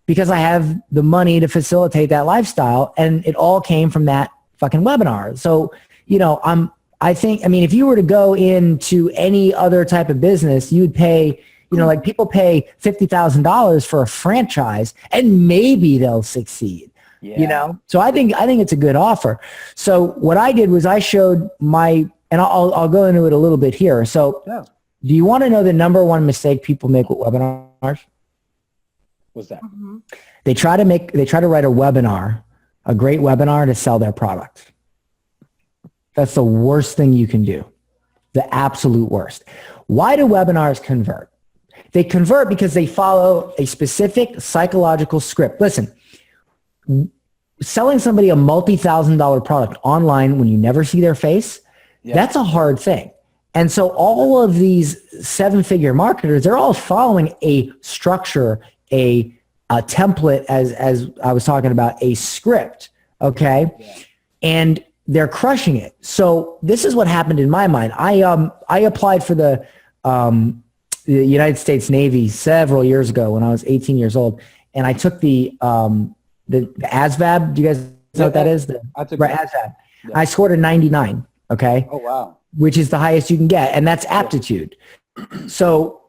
because I have the money to facilitate that lifestyle. And it all came from that fucking webinar. So, if you were to go into any other type of business, you'd pay, like people pay $50,000 for a franchise and maybe they'll succeed. Yeah. So I think it's a good offer. So what I did was I showed and I'll go into it a little bit here. So do you want to know the number one mistake people make with webinars? What's that? They try to write a webinar a great webinar to sell their product. That's the worst thing you can do. The absolute worst. Why do webinars convert? They convert because they follow a specific psychological script. Listen, selling somebody a multi-$1,000 product online when you never see their face, that's a hard thing. And so all of these 7-figure marketers, they're all following a structure, a template, as I was talking about, a script, okay? Yeah. And they're crushing it. So this is what happened in my mind. I applied for the United States Navy several years ago when I was 18 years old, and I took the ASVAB. Do you guys know what that is? ASVAB. Yeah. I scored a 99. Okay. Oh wow. Which is the highest you can get, and that's aptitude. So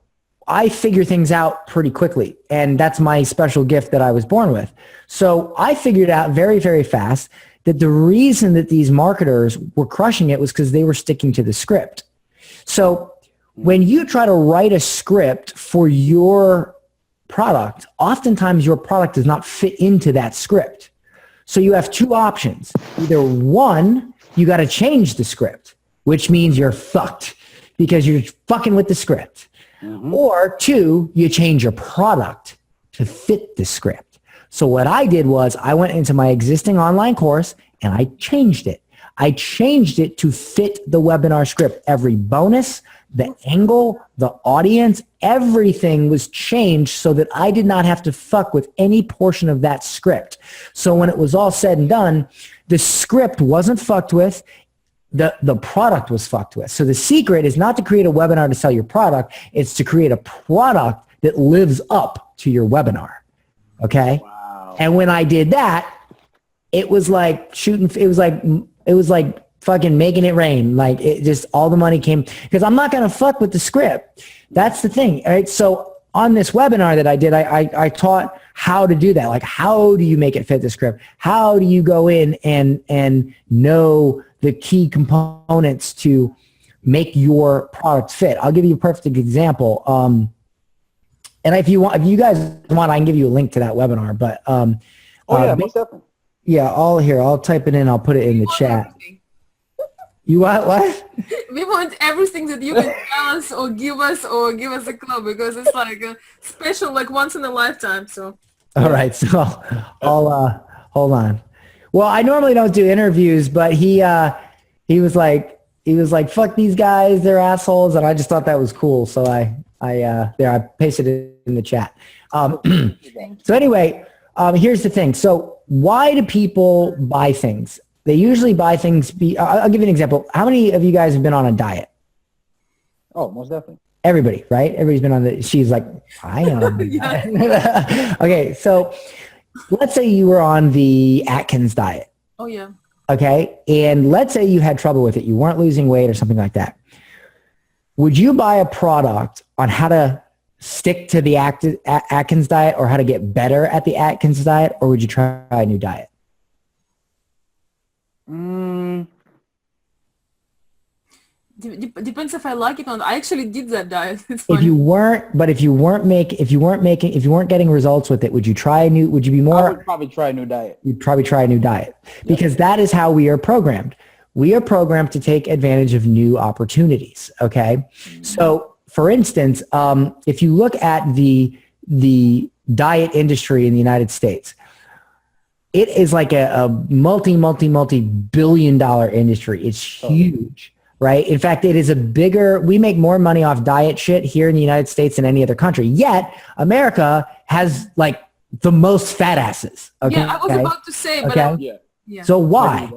I figure things out pretty quickly, and that's my special gift that I was born with. So I figured out very, very fast that the reason that these marketers were crushing it was because they were sticking to the script. So when you try to write a script for your product, oftentimes your product does not fit into that script. So you have two options. Either one, you got to change the script, which means you're fucked because you're fucking with the script. Mm-hmm. Or two, you change your product to fit the script. So what I did was I went into my existing online course and I changed it. I changed it to fit the webinar script. Every bonus, the angle, the audience, everything was changed so that I did not have to fuck with any portion of that script. So when it was all said and done, the script wasn't fucked with. The product was fucked with. So the secret is not to create a webinar to sell your product. It's to create a product that lives up to your webinar. Okay? Wow. And when I did that, it was like shooting, it was like fucking making it rain. Like it just, all the money came, because I'm not going to fuck with the script. That's the thing. All right. So on this webinar that I did, I taught how to do that. Like, how do you make it fit the script? How do you go in and know the key components to make your product fit? I'll give you a perfect example. And if you guys want, I can give you a link to that webinar, but, most definitely. Yeah, I'll type it in. I'll put it in the chat. Everything. You want what? We want everything that you can tell us or give us a club, because it's like a special, like once in a lifetime. So. All right. So I'll hold on. Well, I normally don't do interviews, but he was like, fuck these guys, they're assholes. And I just thought that was cool. So I pasted it in the chat. So anyway, here's the thing. So why do people buy things? They usually buy things. I'll give you an example. How many of you guys have been on a diet? Oh, most definitely. Everybody, right? Everybody's been on the, she's like, I am on the diet. Okay. So let's say you were on the Atkins diet. Oh yeah. Okay. And let's say you had trouble with it. You weren't losing weight or something like that. Would you buy a product on how to stick to the Atkins diet or how to get better at the Atkins diet, or would you try a new diet? Depends if I like it or not. I actually did that diet. If you weren't getting results with it, would you try a new, would you be more? I would probably try a new diet. You'd probably try a new diet, because that is how we are programmed. We are programmed to take advantage of new opportunities. Okay. Mm-hmm. So for instance, if you look at the diet industry in the United States, it is like a multi-billion dollar industry. It's huge, right? In fact, it is we make more money off diet shit here in the United States than any other country. Yet America has like the most fat asses. Okay? Yeah, I was about to say, but okay? Yeah. So why?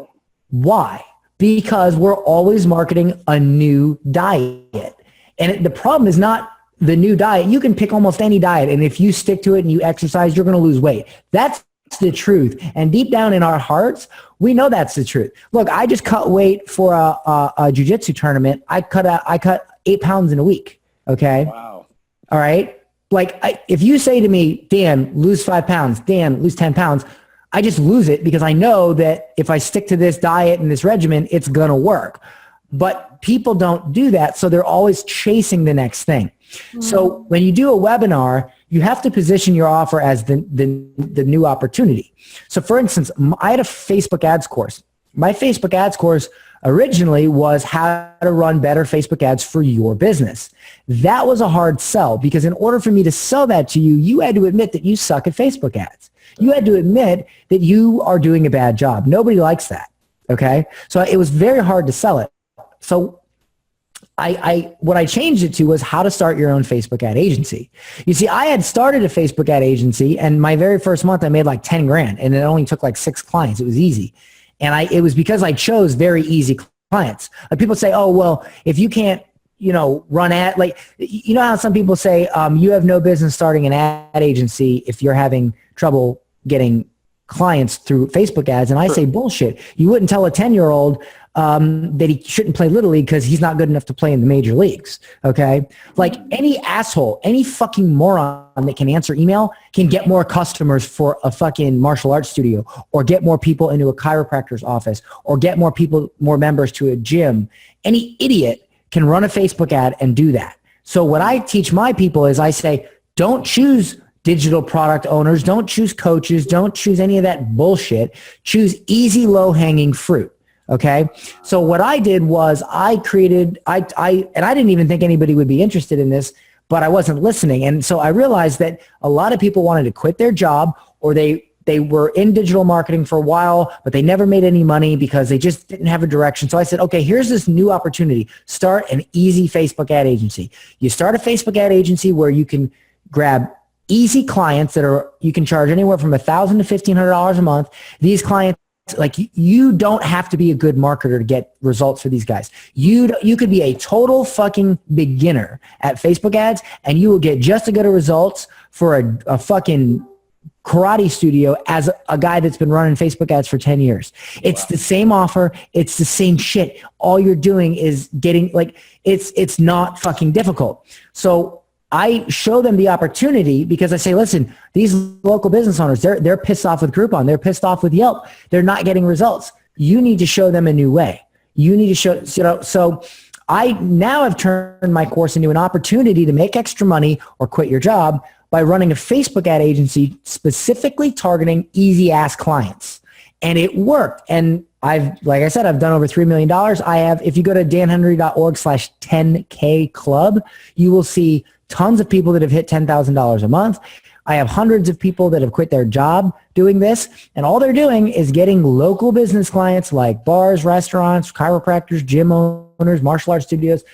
Why? Because we're always marketing a new diet. And the problem is not the new diet. You can pick almost any diet, and if you stick to it and you exercise, you're going to lose weight. That's the truth. And deep down in our hearts, we know that's the truth. Look, I just cut weight for a jiu-jitsu tournament. I cut 8 pounds in a week. Okay. Wow. All right. Like if you say to me, Dan, lose 5 pounds, Dan, lose 10 pounds, I just lose it because I know that if I stick to this diet and this regimen, it's going to work. But people don't do that. So they're always chasing the next thing. Mm-hmm. So when you do a webinar, you have to position your offer as the new opportunity. So for instance, I had a Facebook ads course. My Facebook ads course originally was how to run better Facebook ads for your business. That was a hard sell because in order for me to sell that to you, you had to admit that you suck at Facebook ads. You had to admit that you are doing a bad job. Nobody likes that. Okay. So it was very hard to sell it. So what I changed it to was how to start your own Facebook ad agency. You see, I had started a Facebook ad agency and my very first month I made like 10 grand and it only took like 6 clients. It was easy. And it was because I chose very easy clients. Like people say, oh, well, if you can't, run ad, like, you know how some people say, you have no business starting an ad agency if you're having trouble getting clients through Facebook ads. And I say, bullshit. You wouldn't tell a 10-year-old that he shouldn't play Little League because he's not good enough to play in the major leagues. Okay. Like any asshole, any fucking moron that can answer email can get more customers for a fucking martial arts studio or get more people into a chiropractor's office or get more members to a gym. Any idiot can run a Facebook ad and do that. So what I teach my people is I say, don't choose digital product owners. Don't choose coaches. Don't choose any of that bullshit. Choose easy, low-hanging fruit. Okay. So what I did was I didn't even think anybody would be interested in this, but I wasn't listening. And so I realized that a lot of people wanted to quit their job or they were in digital marketing for a while, but they never made any money because they just didn't have a direction. So I said, okay, here's this new opportunity. Start an easy Facebook ad agency. You start a Facebook ad agency where you can grab easy clients you can charge anywhere from $1,000 to $1,500 a month. These clients, like you don't have to be a good marketer to get results for these guys. You could be a total fucking beginner at Facebook ads and you will get just as good a results for a fucking karate studio as a guy that's been running Facebook ads for 10 years. It's the same offer. It's the same shit. All you're doing is getting it's not fucking difficult. So I show them the opportunity because I say, listen, these local business owners, they're pissed off with Groupon. They're pissed off with Yelp. They're not getting results. You need to show them a new way. You need to show, so I now have turned my course into an opportunity to make extra money or quit your job by running a Facebook ad agency specifically targeting easy ass clients. And it worked. And like I said, I've done over $3 million. If you go to danhenry.org/10K club, you will see tons of people that have hit $10,000 a month. I have hundreds of people that have quit their job doing this, and all they're doing is getting local business clients like bars, restaurants, chiropractors, gym owners, martial arts studios.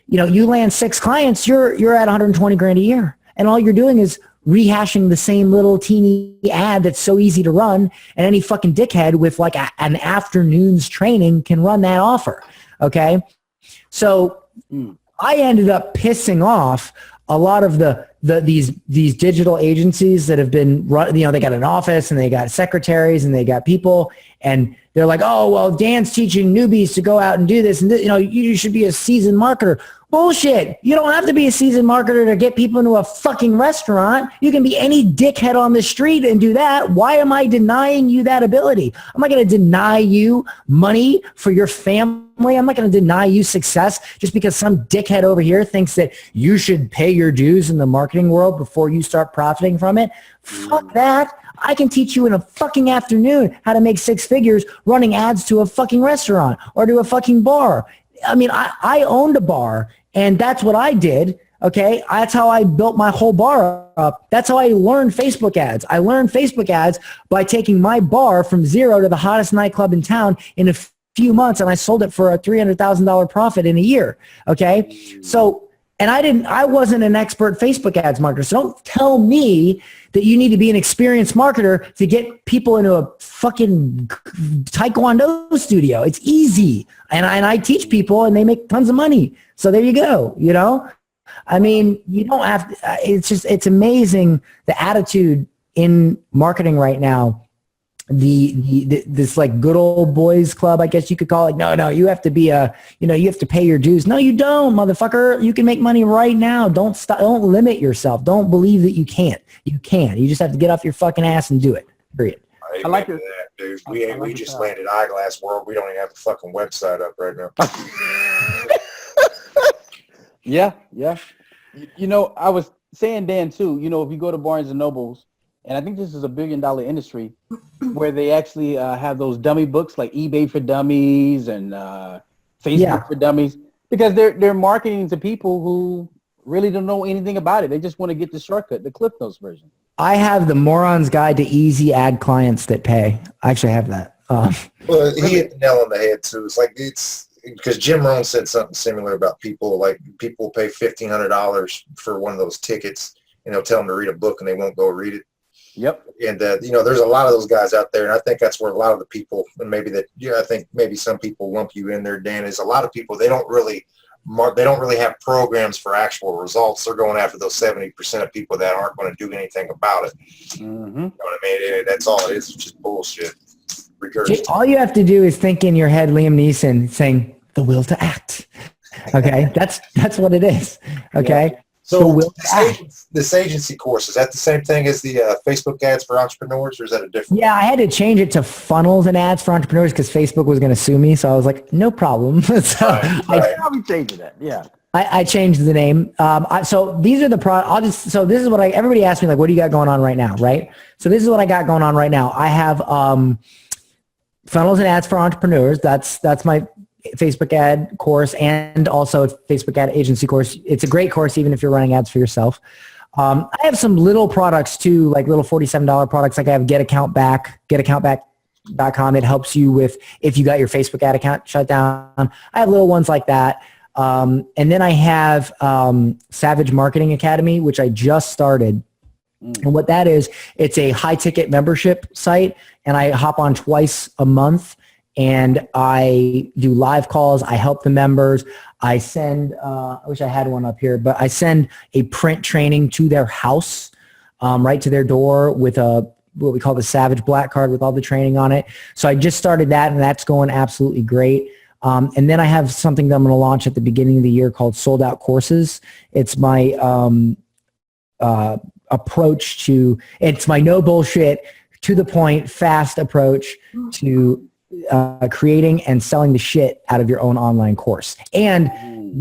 You land 6 clients, you're at 120 grand a year, and all you're doing is rehashing the same little teeny ad that's so easy to run, and any fucking dickhead with like an afternoon's training can run that offer. Okay, so I ended up pissing off a lot of these digital agencies that have been run, they got an office and they got secretaries and they got people and they're like, oh, well, Dan's teaching newbies to go out and do this. And you should be a seasoned marketer. Bullshit. You don't have to be a seasoned marketer to get people into a fucking restaurant. You can be any dickhead on the street and do that. Why am I denying you that ability? I'm not going to deny you money for your family. I'm not going to deny you success just because some dickhead over here thinks that you should pay your dues in the marketing world before you start profiting from it. Fuck that. I can teach you in a fucking afternoon how to make 6 figures running ads to a fucking restaurant or to a fucking bar. I mean, I owned a bar and that's what I did. Okay. That's how I built my whole bar up. That's how I learned Facebook ads. I learned Facebook ads by taking my bar from 0 to the hottest nightclub in town in a few months. And I sold it for a $300,000 profit in a year. Okay. So, and I wasn't an expert Facebook ads marketer. So don't tell me that you need to be an experienced marketer to get people into a fucking taekwondo studio. It's easy. And I teach people and they make tons of money. So there you go. I mean, you don't have to, it's amazing the attitude in marketing right now. This like good old boys club, I guess you could call it. No, you have to be you have to pay your dues. No, you don't, motherfucker. You can make money right now. Don't limit yourself. Don't believe that you can't. You can. You just have to get off your fucking ass and do it. Period. I like that, dude. We just landed Eyeglass World. We don't even have the fucking website up right now. Yeah. I was saying, Dan, too, you know, if you go to Barnes and Nobles, and I think this is a $1 billion industry where they actually have those dummy books like eBay for Dummies and Facebook for Dummies, because they're marketing to people who really don't know anything about it. They just want to get the shortcut, the Cliff Notes version. I have the Moron's Guide to Easy Ad Clients That Pay. I actually have that. Well, he hit the nail on the head too. It's because Jim Rohn said something similar about people will pay $1,500 for one of those tickets, and they'll tell them to read a book and they won't go read it. Yep. And there's a lot of those guys out there, and I think that's where a lot of the people, and I think maybe some people lump you in there, Dan, is a lot of people, they don't really have programs for actual results. They're going after those 70% of people that aren't going to do anything about it. Mm-hmm. You know what I mean? That's all it is. It's just bullshit. All you have to do is think in your head Liam Neeson saying the will to act. Okay, that's what it is. Okay. Yeah. So this agency course, is that the same thing as the Facebook ads for entrepreneurs, or is that a different? Yeah, I had to change it to funnels and ads for entrepreneurs because Facebook was going to sue me. So I was like, no problem. So I'll be changing that. Yeah. I changed the name. So these are the so this is what everybody asked me, like, what do you got going on right now? Right. So this is what I got going on right now. I have funnels and ads for entrepreneurs. That's my Facebook ad course, and also a Facebook ad agency course. It's a great course, even if you're running ads for yourself. I have some little products too, like little $47 products. Like I have getaccountback.com. It helps you with if you got your Facebook ad account shut down. I have little ones like that. And then I have Savage Marketing Academy, which I just started. And what that is, it's a high ticket membership site, and I hop on twice a month. And I do live calls. I help the members. I send, I wish I had one up here, but I send a print training to their house, right to their door with what we call the Savage Black Card with all the training on it. So I just started that, and that's going absolutely great. And then I have something that I'm going to launch at the beginning of the year called Sold Out Courses. It's my approach to, it's my no bullshit, to the point, fast approach to creating and selling the shit out of your own online course, and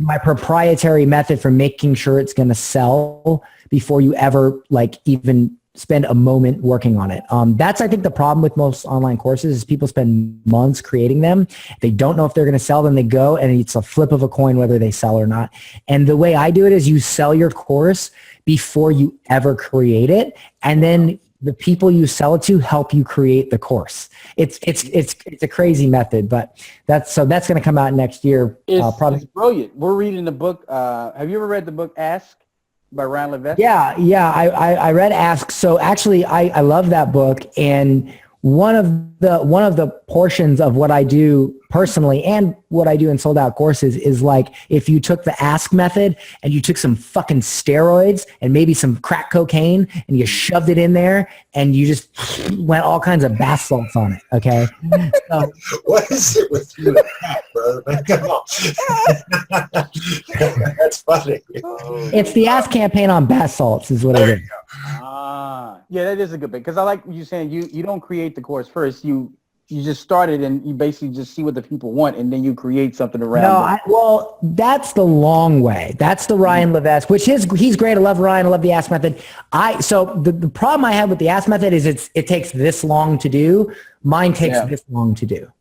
my proprietary method for making sure it's going to sell before you ever even spend a moment working on it. That's, I think, the problem with most online courses is people spend months creating them. They don't know if they're going to sell, then they go, and it's a flip of a coin whether they sell or not. And the way I do it is you sell your course before you ever create it, and then the people you sell it to help you create the course. It's a crazy method, but that's going to come out next year. It's brilliant. We're reading the book. Have you ever read the book Ask by Ryan Levesque? Yeah. I read Ask. So actually, I love that book, and one of the portions of what I do personally and what I do in sold out courses is like if you took the Ask method and you took some fucking steroids and maybe some crack cocaine and you shoved it in there and you just went all kinds of bath salts on it. Okay. So, what is it with you, brother? Come on. That's funny. It's the Ask campaign on bath salts is what it is. Yeah, that is a good bit, because I like you saying you don't create the course first. You just start it and you basically just see what the people want, and then you create something around it. Well, that's the long way. That's the Ryan Levesque, which he's great. I love Ryan. I love the Ask method. So the problem I have with the Ask method is it takes this long to do. Mine takes this long to do.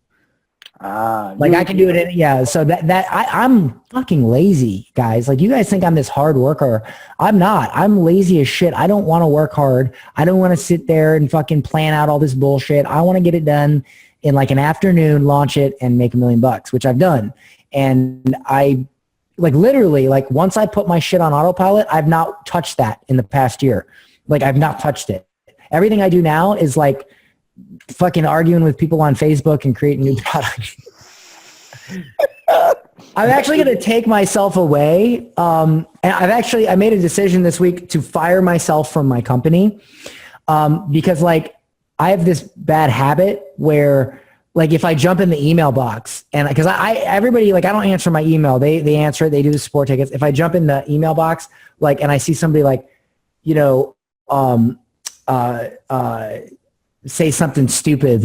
I can do it so I'm fucking lazy, guys. Like, you guys think I'm this hard worker. I'm not. I'm lazy as shit. I don't want to work hard. I don't want to sit there and fucking plan out all this bullshit. I want to get it done in like an afternoon, launch it, and make $1 million, which I've done. And I literally, once I put my shit on autopilot, I've not touched that in the past year. I've not touched it. Everything I do now is fucking arguing with people on Facebook and creating new products. I'm actually going to take myself away. And I made a decision this week to fire myself from my company. Because I have this bad habit where if I jump in the email box and because everybody, I don't answer my email. They answer it. They do the support tickets. If I jump in the email box, and I see somebody say something stupid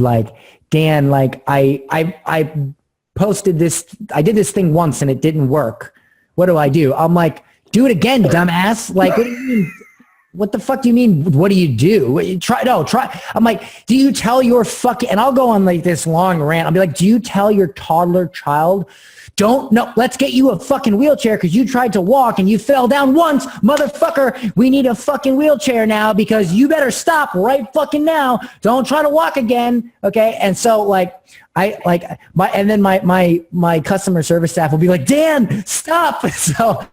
Dan, I posted this, I did this thing once and it didn't work. What do? I'm like, Do it again, dumbass. Like, what do you mean? What the fuck do you mean? What do you do? Try. I'm like, do you tell your fucking, and I'll go on like this long rant. I'll be like, do you tell your toddler child, let's get you a fucking wheelchair because you tried to walk and you fell down once, motherfucker. We need a fucking wheelchair now because you better stop right fucking now. Don't try to walk again. Okay. And so like, my customer service staff will be like, Dan, stop. So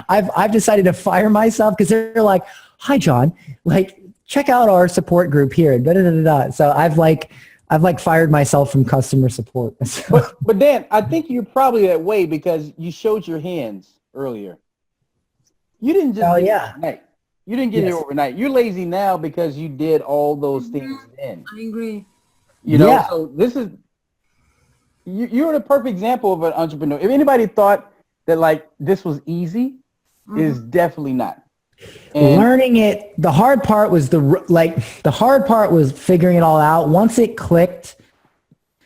I've decided to fire myself because they're like, hi, John, like, check out our support group here. Da, da, da, da, da. So I've fired myself from customer support. But Dan, I think you're probably that way because you showed your hands earlier. You didn't just get it overnight. You didn't get it overnight. You're lazy now because you did all those things then. I agree. You know, so this is, you're the perfect example of an entrepreneur. If anybody thought that like this was easy, it is definitely not. And learning it, the hard part was figuring it all out. Once it clicked,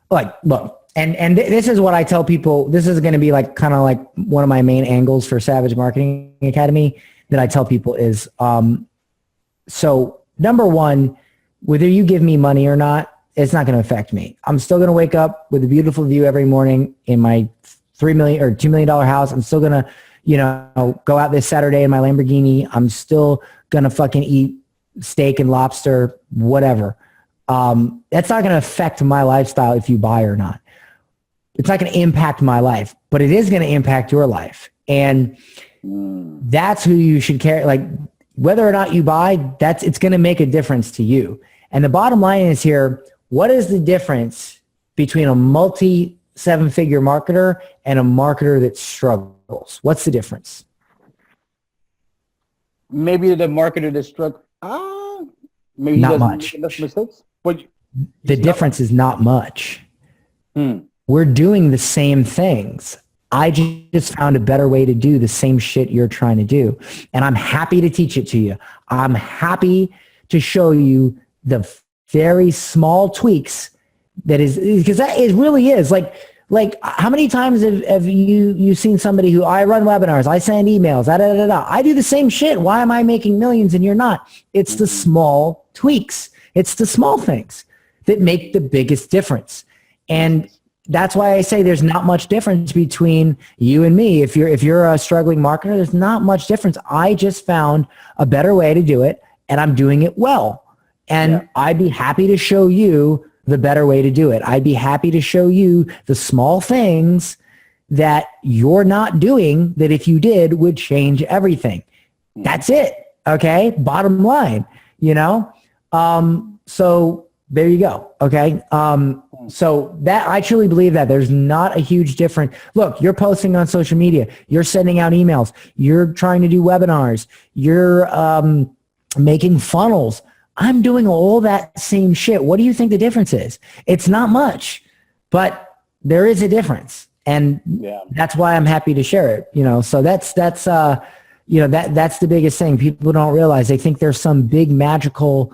like, look, and this is what I tell people. This is going to be like kind of like one of my main angles for Savage Marketing Academy that I tell people is, so number one, whether you give me money or not, it's not going to affect me. I'm still going to wake up with a beautiful view every morning in my $3 million or $2 million house. I'm still going to, go out this Saturday in my Lamborghini. I'm still going to fucking eat steak and lobster, whatever. That's not going to affect my lifestyle if you buy or not. It's not going to impact my life, but it is going to impact your life. And that's who you should care. Like whether or not you buy, it's going to make a difference to you. And the bottom line is here, what is the difference between a multi-seven-figure marketer and a marketer that struggles? What's the difference? maybe the marketer that struck, maybe he Not doesn't much. make enough mistakes. But The difference is not much. We're doing the same things. I just found a better way to do the same shit you're trying to do. And I'm happy to teach it to you. I'm happy to show you the very small tweaks that is, because that is really is like how many times have you seen somebody who, I run webinars, I send emails, I do the same shit. Why am I making millions and you're not? It's the small tweaks. It's the small things that make the biggest difference. And that's why I say there's not much difference between you and me. If you're a struggling marketer, there's not much difference. I just found a better way to do it and I'm doing it well. And I'd be happy to show you the better way to do it. I'd be happy to show you the small things that you're not doing that if you did would change everything. That's it. Okay. Bottom line, so there you go. Okay. So that I truly believe that there's not a huge difference. Look, you're posting on social media, you're sending out emails, you're trying to do webinars, you're making funnels. I'm doing all that same shit. What do you think the difference is? It's not much, but there is a difference. And that's why I'm happy to share it, so that's the biggest thing. People don't realize. They think there's some big magical,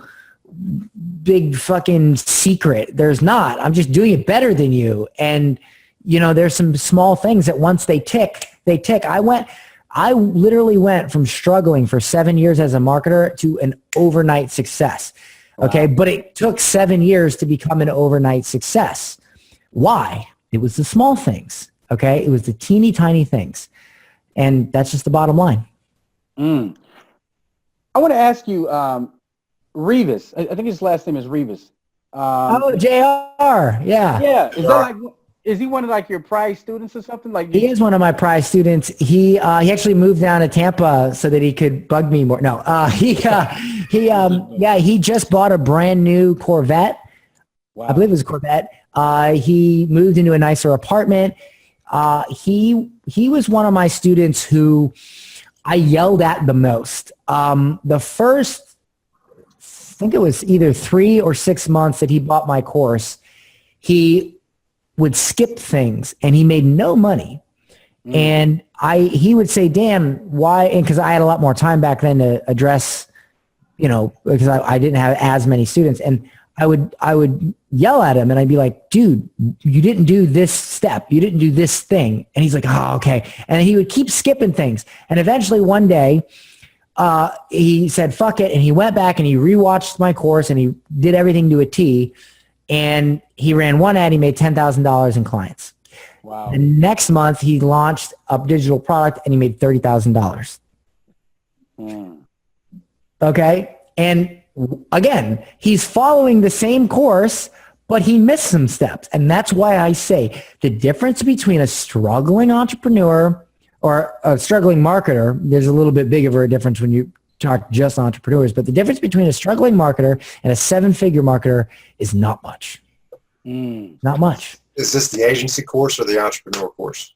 big fucking secret. There's not. I'm just doing it better than you. And, there's some small things that once they tick. I literally went from struggling for 7 years as a marketer to an overnight success. Okay. Wow. But it took 7 years to become an overnight success. Why? It was the small things. Okay. It was the teeny tiny things. And that's just the bottom line. I want to ask you, Revis, I think his last name is Revis. JR. Yeah. Yeah. Is he one of like your prize students or something? Like he is one of my prize students. He actually moved down to Tampa so that he could bug me more. No, he just bought a brand new Corvette. Wow. I believe it was a Corvette. He moved into a nicer apartment. He was one of my students who I yelled at the most. The first, I think it was either 3 or 6 months that he bought my course, he would skip things and he made no money. And he would say, Dan, why? And because I had a lot more time back then to address, because I didn't have as many students. And I would yell at him and I'd be like, dude, you didn't do this step. You didn't do this thing. And he's like, oh, okay. And he would keep skipping things. And eventually one day he said, fuck it. And he went back and he rewatched my course and he did everything to a T. And he ran one ad. He made $10,000 in clients. Wow. The next month he launched a digital product and he made $30,000. Okay. And again, he's following the same course, but he missed some steps. And that's why I say the difference between a struggling entrepreneur or a struggling marketer, there's a little bit bigger of a difference when you talk just entrepreneurs, but the difference between a struggling marketer and a 7-figure marketer is not much. Not much. Is this the agency course or the entrepreneur course?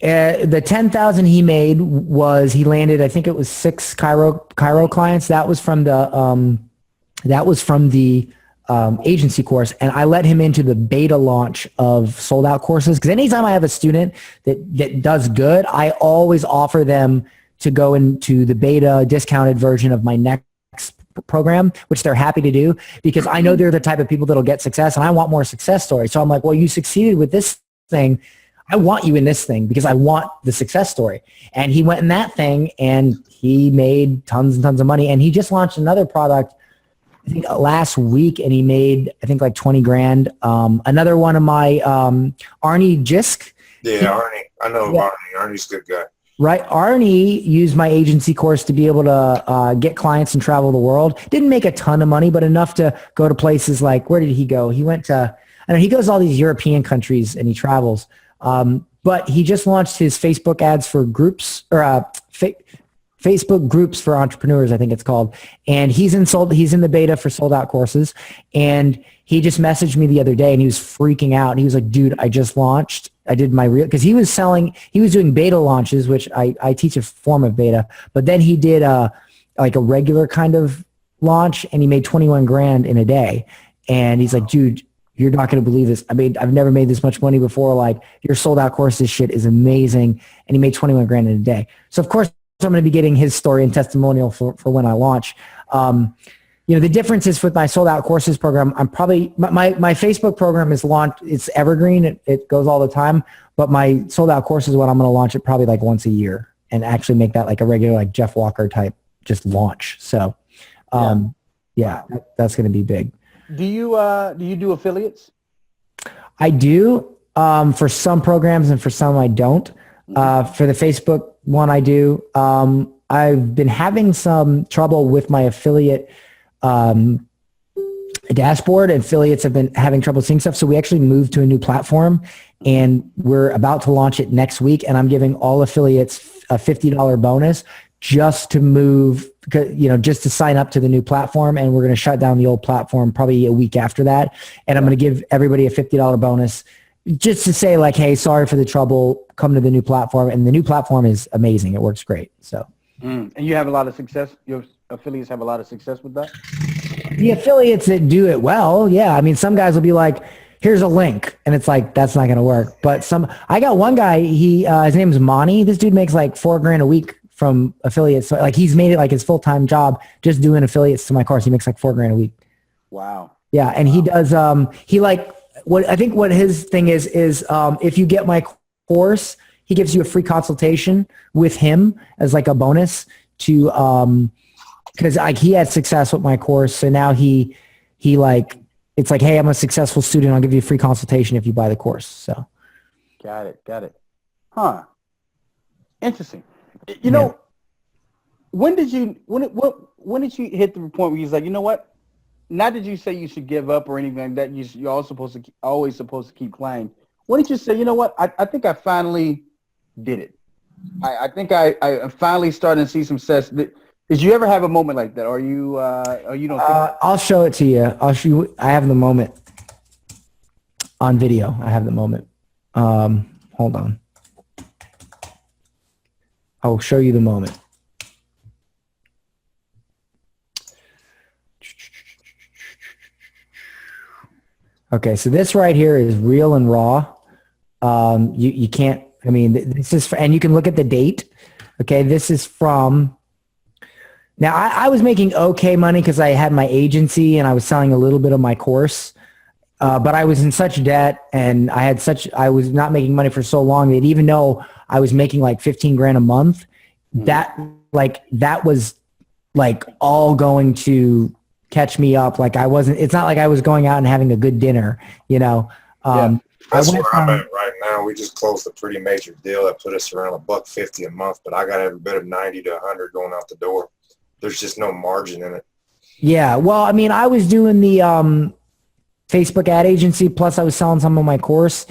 The 10,000 he made was, he landed, I think it was 6 Cairo clients. That was from the agency course. And I let him into the beta launch of sold out courses. Cause anytime I have a student that does good, I always offer them to go into the beta discounted version of my next program, which they're happy to do because I know they're the type of people that'll get success and I want more success stories. So I'm like, well, you succeeded with this thing. I want you in this thing because I want the success story. And he went in that thing and he made tons and tons of money. And he just launched another product, I think last week, and he made, I think like 20 grand. Another one of my, Arnie Jisk. Yeah, Arnie. I know Arnie. Arnie's a good guy. Right. Arnie used my agency course to be able to get clients and travel the world. Didn't make a ton of money, but enough to go to places like, where did he go? He went to, I know he goes to all these European countries and he travels. But he just launched his Facebook ads for groups or Facebook groups for entrepreneurs, I think it's called. And he's in the beta for sold out courses. And he just messaged me the other day and he was freaking out. And he was like, dude, I just launched. I did my real, because he was doing beta launches, which I teach a form of beta. But then he did like a regular kind of launch and he made 21 grand in a day. And he's like, dude, you're not going to believe this. I mean, I've never made this much money before. Like, your sold out courses shit is amazing. And he made 21 grand in a day. So of course I'm going to be getting his story and testimonial for when I launch. The difference is with my sold out courses program, I'm probably, my Facebook program is launched. It's evergreen. It goes all the time, but my sold out course is what I'm going to launch it probably like once a year and actually make that like a regular, like Jeff Walker type, just launch. So, that's going to be big. Do you do affiliates? I do for some programs and for some I don't. For the Facebook one I do. I've been having some trouble with my affiliate dashboard. Affiliates have been having trouble seeing stuff. So we actually moved to a new platform and we're about to launch it next week. And I'm giving all affiliates a $50 bonus just to move, just to sign up to the new platform. And we're going to shut down the old platform probably a week after that. And I'm going to give everybody a $50 bonus just to say like, hey, sorry for the trouble, come to the new platform. And the new platform is amazing. It works great. So. And you have a lot of success? Your affiliates have a lot of success with that? The affiliates that do it well, yeah. I mean, some guys will be like, here's a link. And it's like, that's not going to work. But I got one guy, his name is Monty. This dude makes like $4 grand a week from affiliates. So like he's made it like his full-time job just doing affiliates to my course. He makes like $4 grand a week. Wow. Yeah. And he does, what his thing is if you get my course, he gives you a free consultation with him as like a bonus to, because like he had success with my course. So now he like, it's like, hey, I'm a successful student. I'll give you a free consultation if you buy the course. So. Got it. Huh. Interesting. You know, when did you hit the point where he's like, you know what? Not that you say you should give up or anything like that. You're always supposed to keep climbing. When did you say, you know what? I think I finally did it. I think I finally started to see some success. Did you ever have a moment like that? Or you don't think I'll show it to you. I'll show you. I have the moment on video. I have the moment. Hold on. I'll show you the moment. Okay, so this right here is real and raw. You can't, I mean, this is, and you can look at the date. Okay, this is from, now I was making okay money because I had my agency and I was selling a little bit of my course. but I was in such debt and I was not making money for so long that even though I was making like 15 grand a month, that was like all going to catch me up. Like it's not like I was going out and having a good dinner, you know? That's where I'm at right now. We just closed a pretty major deal that put us around $150 a month, but I got every bit of 90 to 100 going out the door. There's just no margin in it. Yeah. Well, I mean, I was doing the Facebook ad agency, plus I was selling some of my course,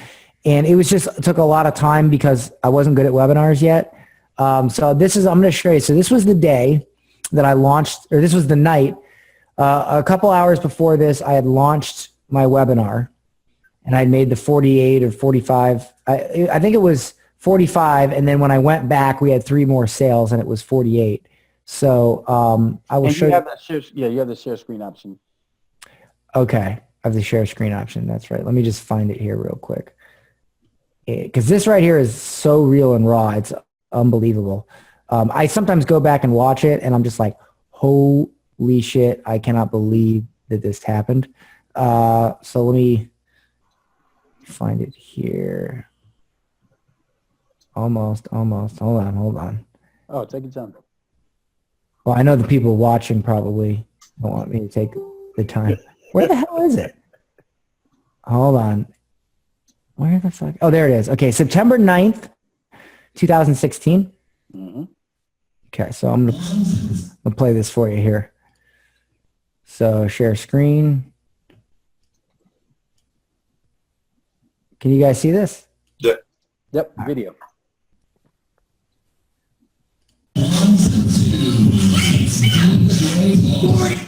and it took a lot of time because I wasn't good at webinars yet. So I'm going to show you. So this was the day that I launched, or this was the night. A couple hours before this, I had launched my webinar, and I'd made the 48 or 45. I think it was 45, and then when I went back, we had 3 more sales, and it was 48. So I will show you. You have the share screen option. Okay, I have the share screen option. That's right. Let me just find it here real quick, because this right here is so real and raw. It's unbelievable. I sometimes go back and watch it, and I'm just like, holy shit, I cannot believe that this happened. So let me find it here. Almost. Hold on. Oh, take your time. Well, I know the people watching probably don't want me to take the time. Where the hell is it? Hold on. Where the fuck? Oh, there it is. Okay, September 9th, 2016. Mm-hmm. Okay, so I'm going to play this for you here. So share screen. Can you guys see this? Yeah. Yep, video.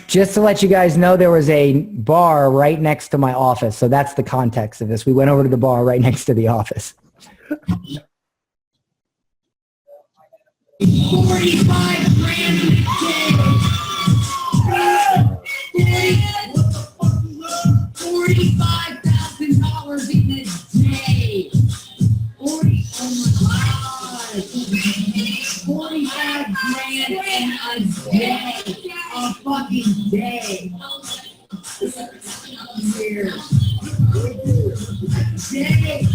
Just to let you guys know, there was a bar right next to my office. So that's the context of this. We went over to the bar right next to the office. 45 grand in a day. $45,000 in a day. 45 grand in a day. A fucking day. Here. Day.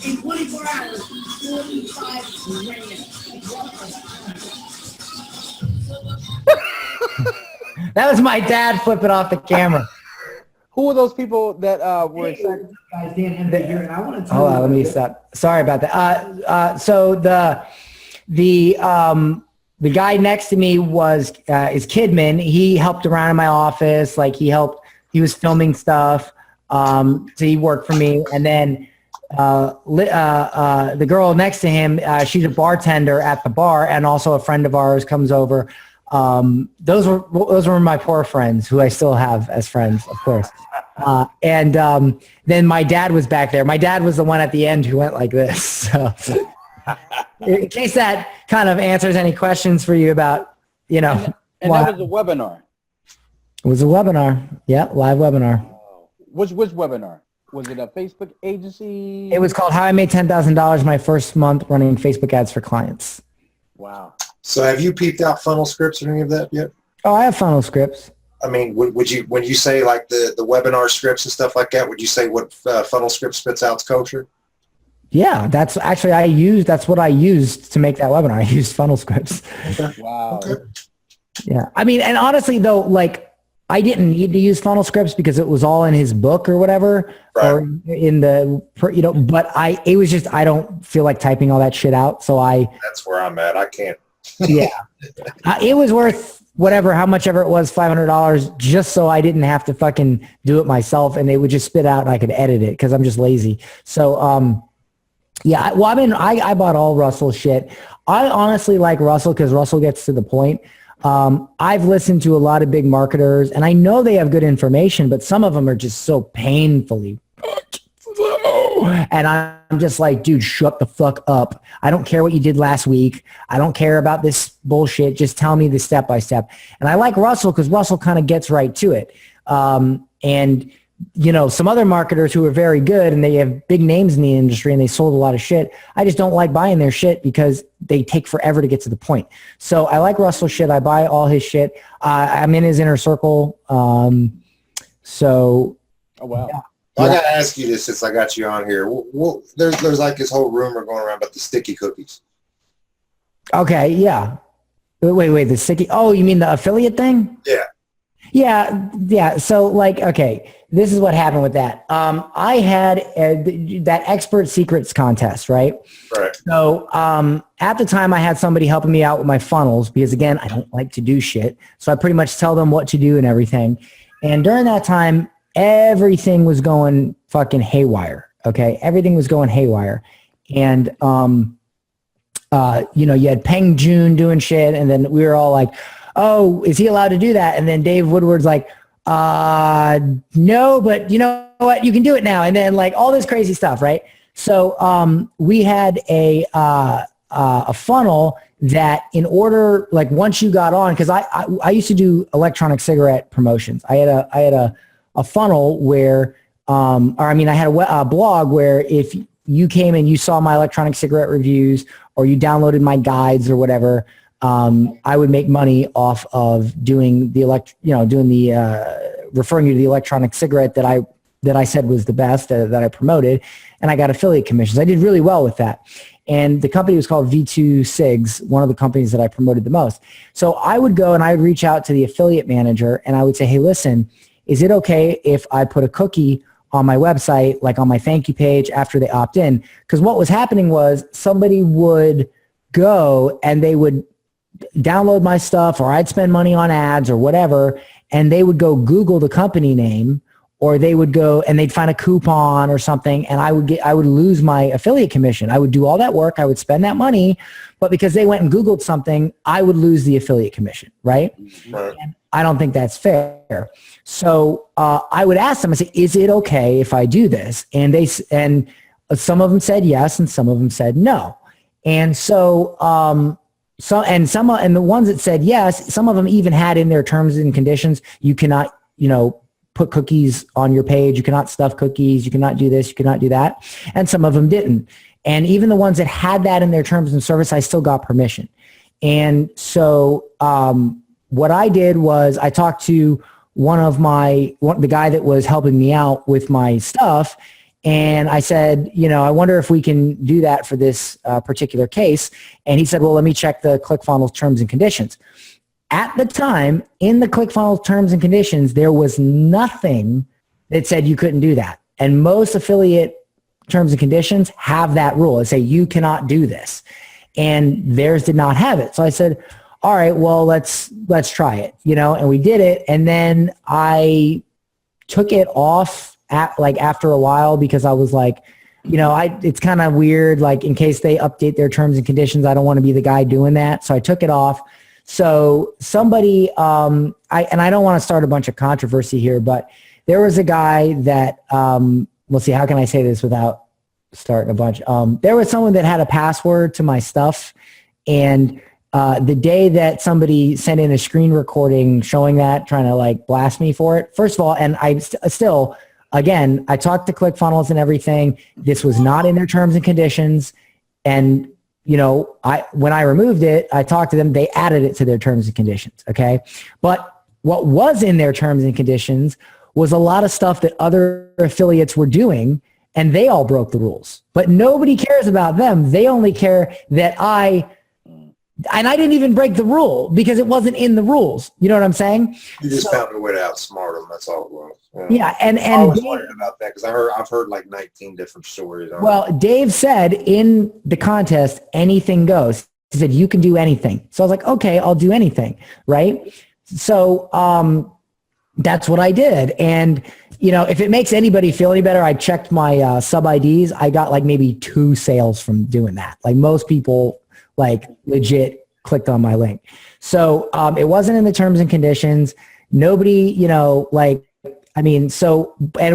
In 24 hours, 45 grand. That was my dad flipping off the camera. Who were those people that were excited? Hold on, let me stop. Sorry about that. So the guy next to me is Kidman. He helped around in my office. Like he was filming stuff. So he worked for me. And then the girl next to him, she's a bartender at the bar, and also a friend of ours comes over. Those were my poor friends, who I still have as friends, of course. And then my dad was back there. My dad was the one at the end who went like this. So in case that kind of answers any questions for you about, And that was a webinar. It was a webinar. Yeah, live webinar. Which webinar? Was it a Facebook agency? It was called How I Made $10,000 my first month running Facebook ads for clients. Wow. So have you peeped out funnel scripts or any of that yet? Oh, I have funnel scripts. I mean, would you, when you say like the webinar scripts and stuff like that, would you say what funnel script spits out's culture? Yeah, that's actually that's what I used to make that webinar. I used funnel scripts. Wow. Okay. Yeah. I mean, and honestly though, like I didn't need to use funnel scripts because it was all in his book or whatever, right. or in the, but it was just, I don't feel like typing all that shit out. So that's where I'm at. I can't. Yeah. It was worth whatever, how much ever it was, $500, just so I didn't have to fucking do it myself, and it would just spit out and I could edit it because I'm just lazy. So, yeah, well, I mean, I bought all Russell's shit. I honestly like Russell because Russell gets to the point. I've listened to a lot of big marketers, and I know they have good information, but some of them are just so painfully slow. And I'm just like, dude, shut the fuck up. I don't care what you did last week. I don't care about this bullshit. Just tell me the step by step. And I like Russell because Russell kind of gets right to it. And some other marketers who are very good and they have big names in the industry and they sold a lot of shit. I just don't like buying their shit because they take forever to get to the point. So I like Russell's shit. I buy all his shit. I'm in his inner circle. So. Oh, wow. Yeah. I got to ask you this since I got you on here. There's like this whole rumor going around about the sticky cookies. Okay. Yeah. Wait, the sticky. Oh, you mean the affiliate thing? Yeah. Yeah. So okay, this is what happened with that. I had that expert secrets contest, right? Right. So at the time I had somebody helping me out with my funnels because again, I don't like to do shit. So I pretty much tell them what to do and everything. And during that time, everything was going fucking haywire. Okay. Everything was going haywire. And, you had Peng Joon doing shit. And then we were all like, oh, is he allowed to do that? And then Dave Woodward's like, no, but you know what? You can do it now. And then all this crazy stuff. Right. So, we had a funnel that in order, once you got on, cause I used to do electronic cigarette promotions. I had a funnel where, I had a blog where if you came and you saw my electronic cigarette reviews or you downloaded my guides or whatever, I would make money off of doing the referring you to the electronic cigarette that I said was the best that I promoted, and I got affiliate commissions. I did really well with that. And the company was called V2 Cigs, one of the companies that I promoted the most. So I would go and I would reach out to the affiliate manager and I would say, hey, listen, is it okay if I put a cookie on my website, on my thank you page after they opt in? Because what was happening was somebody would go and they would download my stuff or I'd spend money on ads or whatever, and they would go Google the company name, or they would go and they'd find a coupon or something, and I would lose my affiliate commission. I would do all that work, I would spend that money, but because they went and Googled something, I would lose the affiliate commission, right? Right. And I don't think that's fair. So I would ask them, I say, is it okay if I do this? And some of them said yes, and some of them said no. And so, and the ones that said yes, some of them even had in their terms and conditions, you cannot, put cookies on your page. You cannot stuff cookies. You cannot do this. You cannot do that. And some of them didn't. And even the ones that had that in their terms and service, I still got permission. And so what I did was I talked to the guy that was helping me out with my stuff. And I said, I wonder if we can do that for this particular case. And he said, well, let me check the ClickFunnels terms and conditions. At the time, in the ClickFunnels terms and conditions, there was nothing that said you couldn't do that. And most affiliate terms and conditions have that rule. They say you cannot do this. And theirs did not have it. So I said, all right, well, let's try it, and we did it. And then I took it off after a while because I was like, it's kind of weird. In case they update their terms and conditions, I don't want to be the guy doing that. So I took it off. So somebody, and I don't want to start a bunch of controversy here, but there was a guy that, let's see, how can I say this without starting a bunch? There was someone that had a password to my stuff, and the day that somebody sent in a screen recording showing that, trying to blast me for it, first of all, and I still, again, I talked to ClickFunnels and everything. This was not in their terms and conditions. And, when I removed it, I talked to them, they added it to their terms and conditions. Okay. But what was in their terms and conditions was a lot of stuff that other affiliates were doing, and they all broke the rules, but nobody cares about them. They only care that and I didn't even break the rule because it wasn't in the rules. You know what I'm saying? You just found a way to outsmart them. That's all it was. Yeah, and I was Dave, wondering about that because I've heard 19 different stories. Well, Dave said in the contest, anything goes. He said you can do anything. So I was like, okay, I'll do anything, right? So that's what I did. And if it makes anybody feel any better, I checked my sub IDs. I got maybe 2 sales from doing that. Most people legit clicked on my link. So it wasn't in the terms and conditions. Nobody, and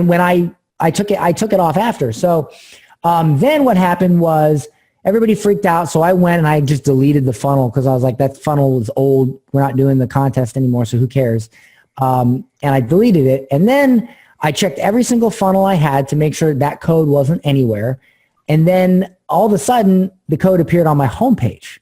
when I took it off after. So then what happened was everybody freaked out. So I went and I just deleted the funnel because I was like, that funnel is old. We're not doing the contest anymore. So who cares? And I deleted it. And then I checked every single funnel I had to make sure that code wasn't anywhere. And then all of a sudden, the code appeared on my homepage.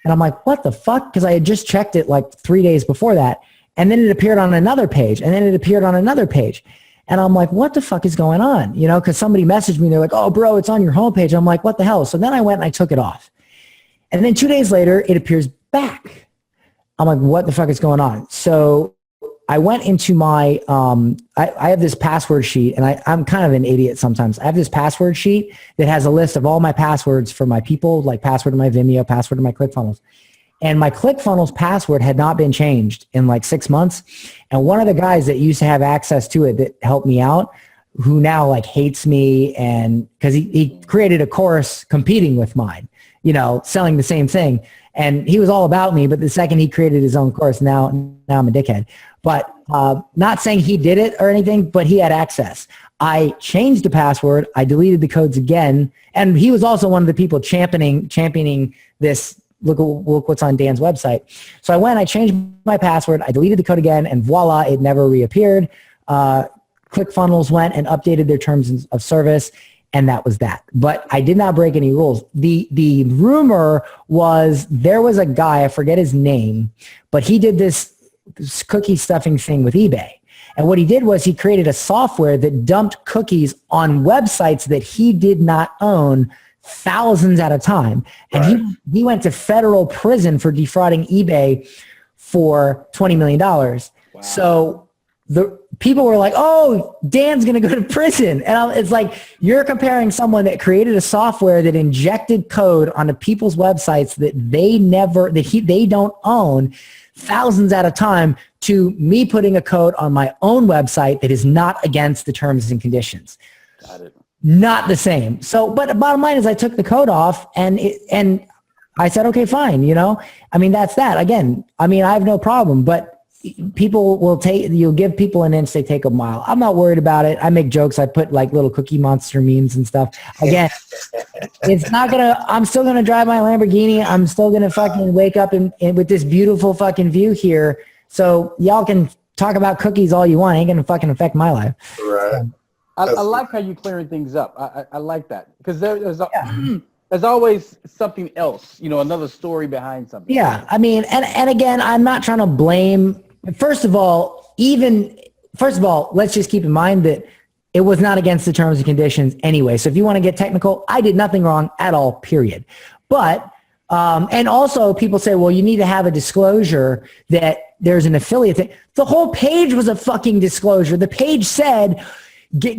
And I'm like, what the fuck? Because I had just checked it like 3 days before that. And then it appeared on another page. And then it appeared on another page. And I'm like, what the fuck is going on? You know, because somebody messaged me. They're like, oh, bro, it's on your homepage. I'm like, what the hell? So then I went and I took it off. And then 2 days later, it appears back. I'm like, what the fuck is going on? So I went into my, I have this password sheet, and I'm kind of an idiot sometimes. I have this password sheet that has a list of all my passwords for my people, like password to my Vimeo, password to my ClickFunnels. And my ClickFunnels password had not been changed in like 6 months. And one of the guys that used to have access to it that helped me out, who now like hates me, and because he created a course competing with mine, you know, selling the same thing. And he was all about me, but the second he created his own course, now I'm a dickhead. But not saying he did it or anything, but he had access. I changed the password. I deleted the codes again. And he was also one of the people championing this. Look what's on Dan's website. So I went, I changed my password. I deleted the code again, and voila, it never reappeared. ClickFunnels went and updated their terms of service. And that was that. But I did not break any rules. The rumor was there was a guy, I forget his name, but he did this cookie stuffing thing with eBay. And what he did was he created a software that dumped cookies on websites that he did not own, thousands at a time. And Right. he went to federal prison for defrauding eBay for $20 million. Wow. So the people were like, oh, Dan's going to go to prison. And it's like, you're comparing someone that created a software that injected code onto people's websites that they don't own, thousands at a time, to me putting a code on my own website that is not against the terms and conditions. Got it. Not the same. So, but the bottom line is I took the code off, and I said, okay, fine. You know, I mean, that's that. Again, I mean, I have no problem, but people will you'll give people an inch, they take a mile. I'm not worried about it. I make jokes. I put like little Cookie Monster memes and stuff. Again, I'm still going to drive my Lamborghini. I'm still going to fucking wake up and with this beautiful fucking view here. So y'all can talk about cookies all you want. It ain't going to fucking affect my life. Right. I like how you clearing things up. I like that, because there's always something else, you know, another story behind something. Yeah, I mean, and again, I'm not trying to blame. First of all, let's just keep in mind that it was not against the terms and conditions anyway. So if you want to get technical, I did nothing wrong at all, period. But, and also people say, well, you need to have a disclosure that there's an affiliate thing. The whole page was a fucking disclosure. The page said,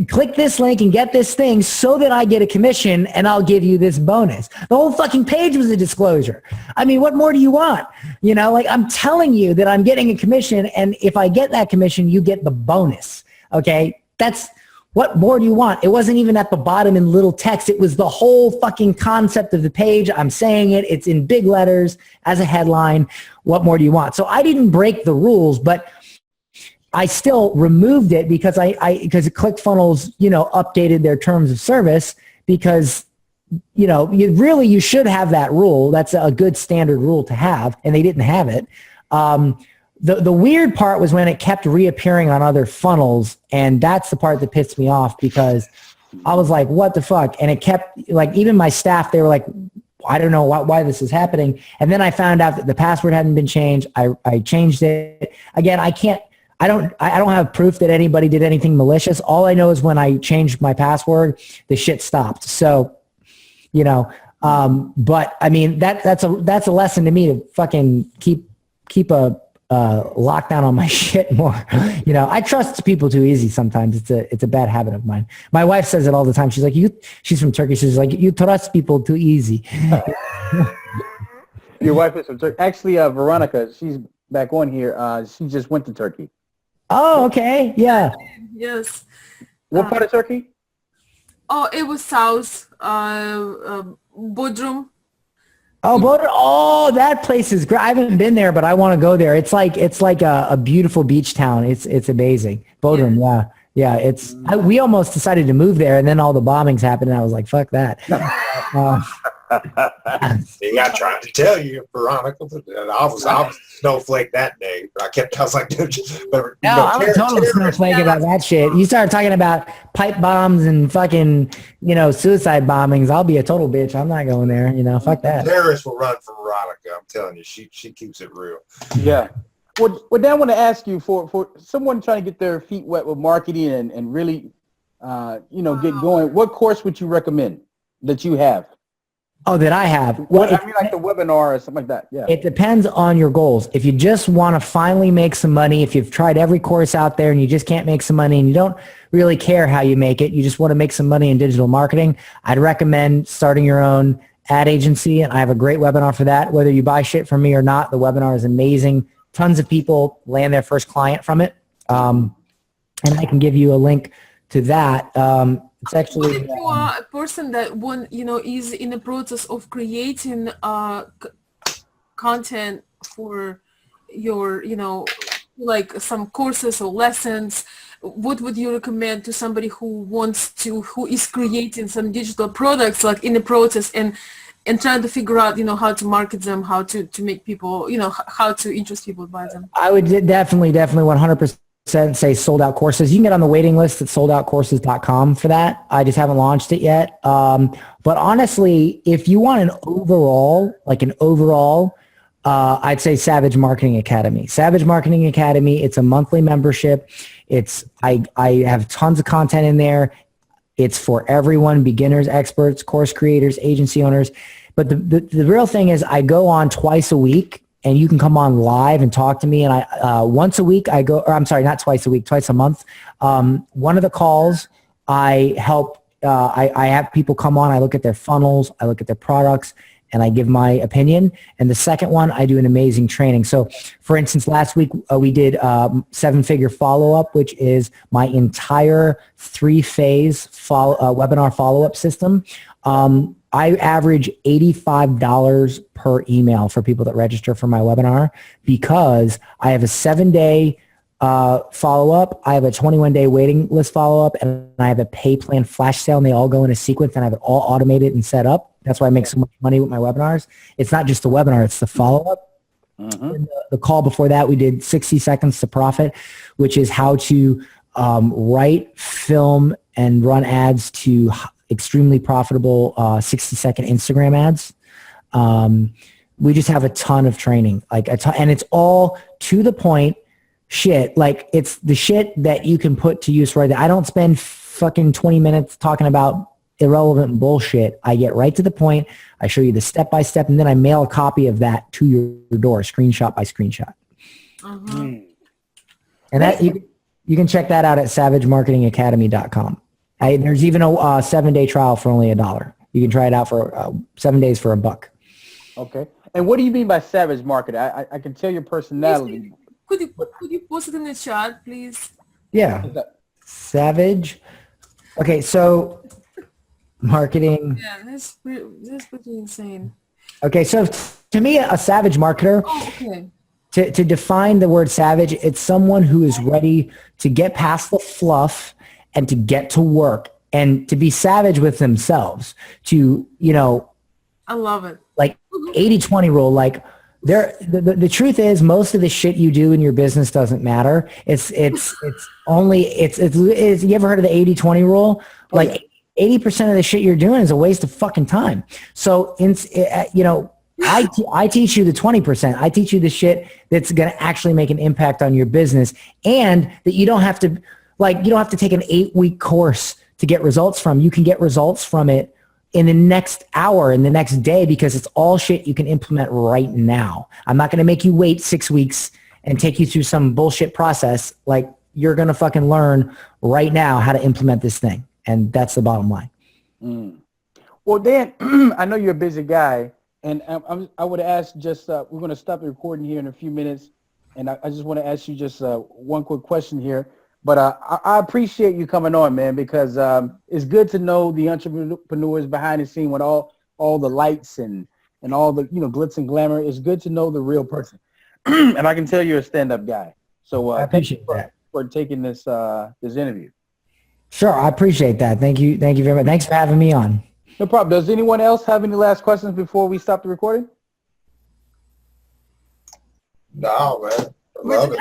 click this link and get this thing so that I get a commission and I'll give you this bonus. The whole fucking page was a disclosure. I mean, what more do you want? You know, like, I'm telling you that I'm getting a commission, and if I get that commission, you get the bonus. Okay? That's what more do you want? It wasn't even at the bottom in little text. It was the whole fucking concept of the page. I'm saying it. It's in big letters as a headline. What more do you want? So I didn't break the rules, but I still removed it because because ClickFunnels, you know, updated their terms of service, because, you know, you should have that rule. That's a good standard rule to have, and they didn't have it. The weird part was when it kept reappearing on other funnels, and that's the part that pissed me off, because I was like, what the fuck? And it kept, like, even my staff, they were like, I don't know why this is happening. And then I found out that the password hadn't been changed. I changed it. Again, I don't have proof that anybody did anything malicious. All I know is when I changed my password, the shit stopped. So, you know, but I mean, that's a lesson to me to fucking keep a lockdown on my shit more. You know, I trust people too easy sometimes. It's a bad habit of mine. My wife says it all the time. She's like, she's from Turkey. She's like, you trust people too easy. Your wife is from Turkey. Actually, Veronica, she's back on here. She just went to Turkey. Oh, okay. Yeah. Yes. What part of Turkey? Oh, it was south, Bodrum. Oh, oh, that place is great. I haven't been there, but I want to go there. It's like a beautiful beach town. It's amazing. Bodrum, yeah. We almost decided to move there, and then all the bombings happened, and I was like, fuck that. See, I tried to tell you, Veronica, but I was snowflake that day. But I was like, but, No, I'm a total snowflake about that shit. You start talking about pipe bombs and fucking, suicide bombings. I'll be a total bitch. I'm not going there. Fuck that. Terrorists will run from Veronica. I'm telling you, she keeps it real. Yeah. Well, then I want to ask you for someone trying to get their feet wet with marketing and really, get going. What course would you recommend that you have? Oh, that I have. Well, I mean, like the webinar or something like that. Yeah. It depends on your goals. If you just want to finally make some money, if you've tried every course out there and you just can't make some money and you don't really care how you make it, you just want to make some money in digital marketing, I'd recommend starting your own ad agency. And I have a great webinar for that. Whether you buy shit from me or not, the webinar is amazing. Tons of people land their first client from it. And I can give you a link to that. It's actually. What if you are a person that is in the process of creating content for your, like some courses or lessons? What would you recommend to somebody who is creating some digital products, like in the process and trying to figure out, how to market them, how to make people, how to interest people by them? I would definitely 100% say sold out courses. You can get on the waiting list at soldoutcourses.com for that. I just haven't launched it yet. But honestly, if you want an overall, I'd say Savage Marketing Academy. Savage Marketing Academy, it's a monthly membership. I have tons of content in there. It's for everyone, beginners, experts, course creators, agency owners. But the real thing is I go on twice a week. And you can come on live and talk to me. And once a week I go, or I'm sorry, not twice a week, twice a month. One of the calls I help, I have people come on, I look at their funnels, I look at their products, and I give my opinion. And the second one, I do an amazing training. So for instance, last week we did 7-figure follow-up, which is my entire 3-phase webinar follow-up system. I average $85 per email for people that register for my webinar because I have a 7-day follow-up, I have a 21-day waiting list follow-up, and I have a pay plan flash sale, and they all go in a sequence, and I have it all automated and set up. That's why I make so much money with my webinars. It's not just the webinar, it's the follow-up. Mm-hmm. The call before that, we did 60 Seconds to Profit, which is how to write, film, and run ads to extremely profitable 60-second Instagram ads. We just have a ton of training, and it's all to the point shit. Like it's the shit that you can put to use right there. I don't spend fucking 20 minutes talking about irrelevant bullshit. I get right to the point. I show you the step-by-step, and then I mail a copy of that to your door, screenshot by screenshot. Uh-huh. And that you can check that out at savagemarketingacademy.com. There's even a 7-day trial for only $1. You can try it out for 7 days for $1. Okay. And what do you mean by savage market? I can tell your personality. Could you post it in the chat, please? Yeah. Savage. Okay, so marketing. Yeah, that's pretty insane. Okay, so to me, a savage marketer. Oh, okay. To define the word savage, it's someone who is ready to get past the fluff and to get to work and to be savage with themselves, to, I love it. Like 80-20 rule. Like the truth is most of the shit you do in your business doesn't matter. It's you ever heard of the 80-20 rule? Like 80% of the shit you're doing is a waste of fucking time. So, I teach you the 20%. I teach you the shit that's going to actually make an impact on your business, and that you don't have to take an 8-week course to get results from. You can get results from it in the next hour, in the next day, because it's all shit you can implement right now. I'm not going to make you wait 6 weeks and take you through some bullshit process. Like, you're going to fucking learn right now how to implement this thing. And that's the bottom line. Mm. Well, Dan, I know you're a busy guy, and I would ask we're going to stop the recording here in a few minutes, and I just want to ask you just one quick question here. But I appreciate you coming on, man, because it's good to know the entrepreneurs behind the scene with all the lights and all the glitz and glamour. It's good to know the real person, and I can tell you're a stand-up guy. So I appreciate that for taking this interview. Sure, I appreciate that. Thank you very much. Thanks for having me on. No problem. Does anyone else have any last questions before we stop the recording? No, man. I love it.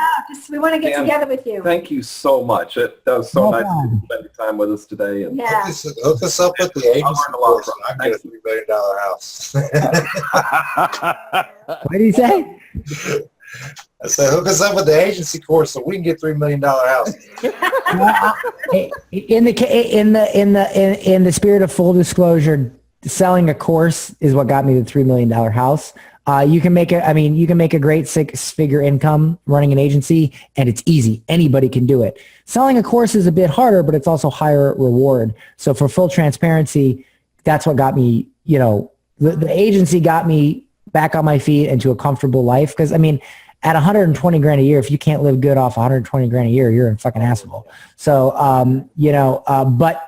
We want to get Dan, together with you. Thank you so much. That was so No nice problem. to spend time with us today. And Yeah. Hook us up with the agency learned a lot course, from and I it. can get a $3 million house. What did he say? I said, hook us up with the agency course so we can get $3 million house. In the spirit of full disclosure, selling a course is what got me the $3 million house. You can make a great 6-figure income running an agency, and it's easy. Anybody can do it. Selling a course is a bit harder, but it's also higher reward. So for full transparency, that's what got me, the agency got me back on my feet into a comfortable life. Because at 120 grand a year, if you can't live good off 120 grand a year, you're a fucking asshole. So, but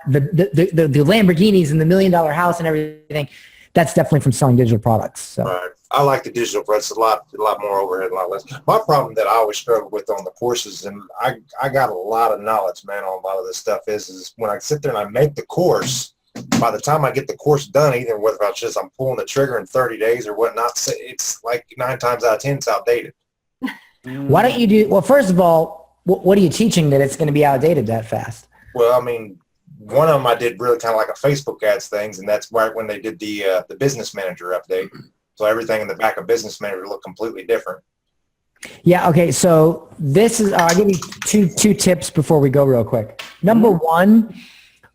the Lamborghinis and the $1 million house and everything, that's definitely from selling digital products. So. Right. I like the digital, but it's a lot more overhead, a lot less. My problem that I always struggle with on the courses, and I got a lot of knowledge, man, on a lot of this stuff is when I sit there and I make the course, by the time I get the course done, either whether I'm pulling the trigger in 30 days or whatnot, it's like 9 times out of 10, it's outdated. Why don't you do, well, first of all, what are you teaching that it's going to be outdated that fast? Well, one of them I did really kind of like a Facebook ads things, and that's right when they did the business manager update. So everything in the back of business manager looked completely different. Yeah. Okay. So I'll give you two tips before we go real quick. Number one,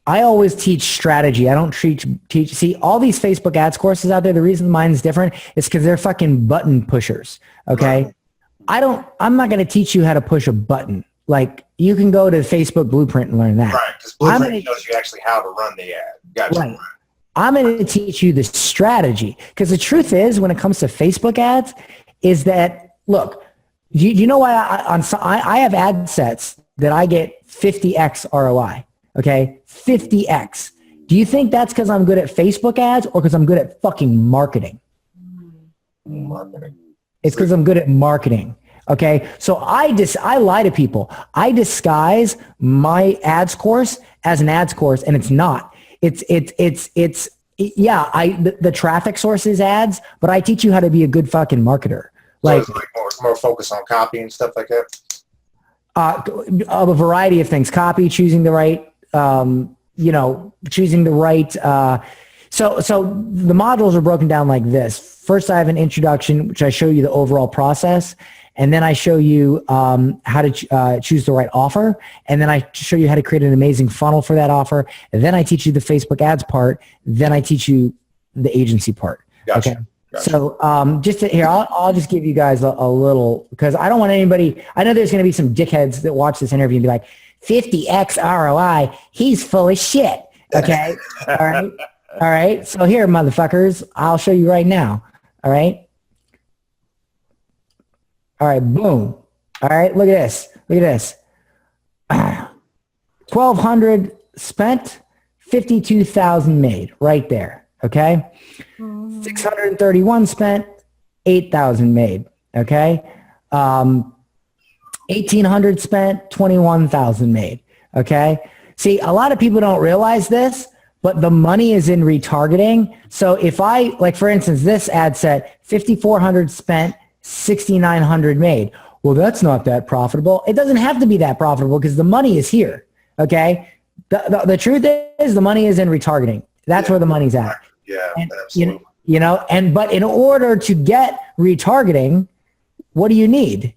I always teach strategy. I don't teach. See, all these Facebook ads courses out there, the reason mine's different is because they're fucking button pushers. Okay. Right. I'm not going to teach you how to push a button. Like, you can go to Facebook Blueprint and learn that. Right. Because Blueprint shows you actually how to run the ad. Gotcha. Right. I'm going to teach you the strategy, because the truth is, when it comes to Facebook ads, is that, look, you know why I have ad sets that I get 50x ROI, okay? 50x. Do you think that's because I'm good at Facebook ads or because I'm good at fucking marketing? Marketing. It's because I'm good at marketing. Okay. So I lie to people. I disguise my ads course as an ads course, and it's not. The traffic source is ads, but I teach you how to be a good fucking marketer. Like more focus on copy and stuff like that. Of a variety of things, copy, choosing the right, choosing the right. So the modules are broken down like this. First, I have an introduction, which I show you the overall process. And then I show you how to choose the right offer. And then I show you how to create an amazing funnel for that offer. And then I teach you the Facebook ads part. Then I teach you the agency part. Gotcha. Okay. Gotcha. So I'll just give you guys a little, because I don't want anybody, I know there's going to be some dickheads that watch this interview and be like, 50x ROI, he's full of shit. Okay. All right. All right. So here, motherfuckers, I'll show you right now. All right. All right, boom. All right, look at this. Look at this. 1,200 spent, 52,000 made right there, okay? 631 spent, 8,000 made, okay? 1,800 spent, 21,000 made, okay? See, a lot of people don't realize this, but the money is in retargeting. So if for instance, this ad set, 5,400 spent, 6,900 made. Well, that's not that profitable. It doesn't have to be that profitable because the money is here. Okay. The truth is the money is in retargeting. That's where the money's at. Yeah, and, absolutely. But in order to get retargeting, what do you need?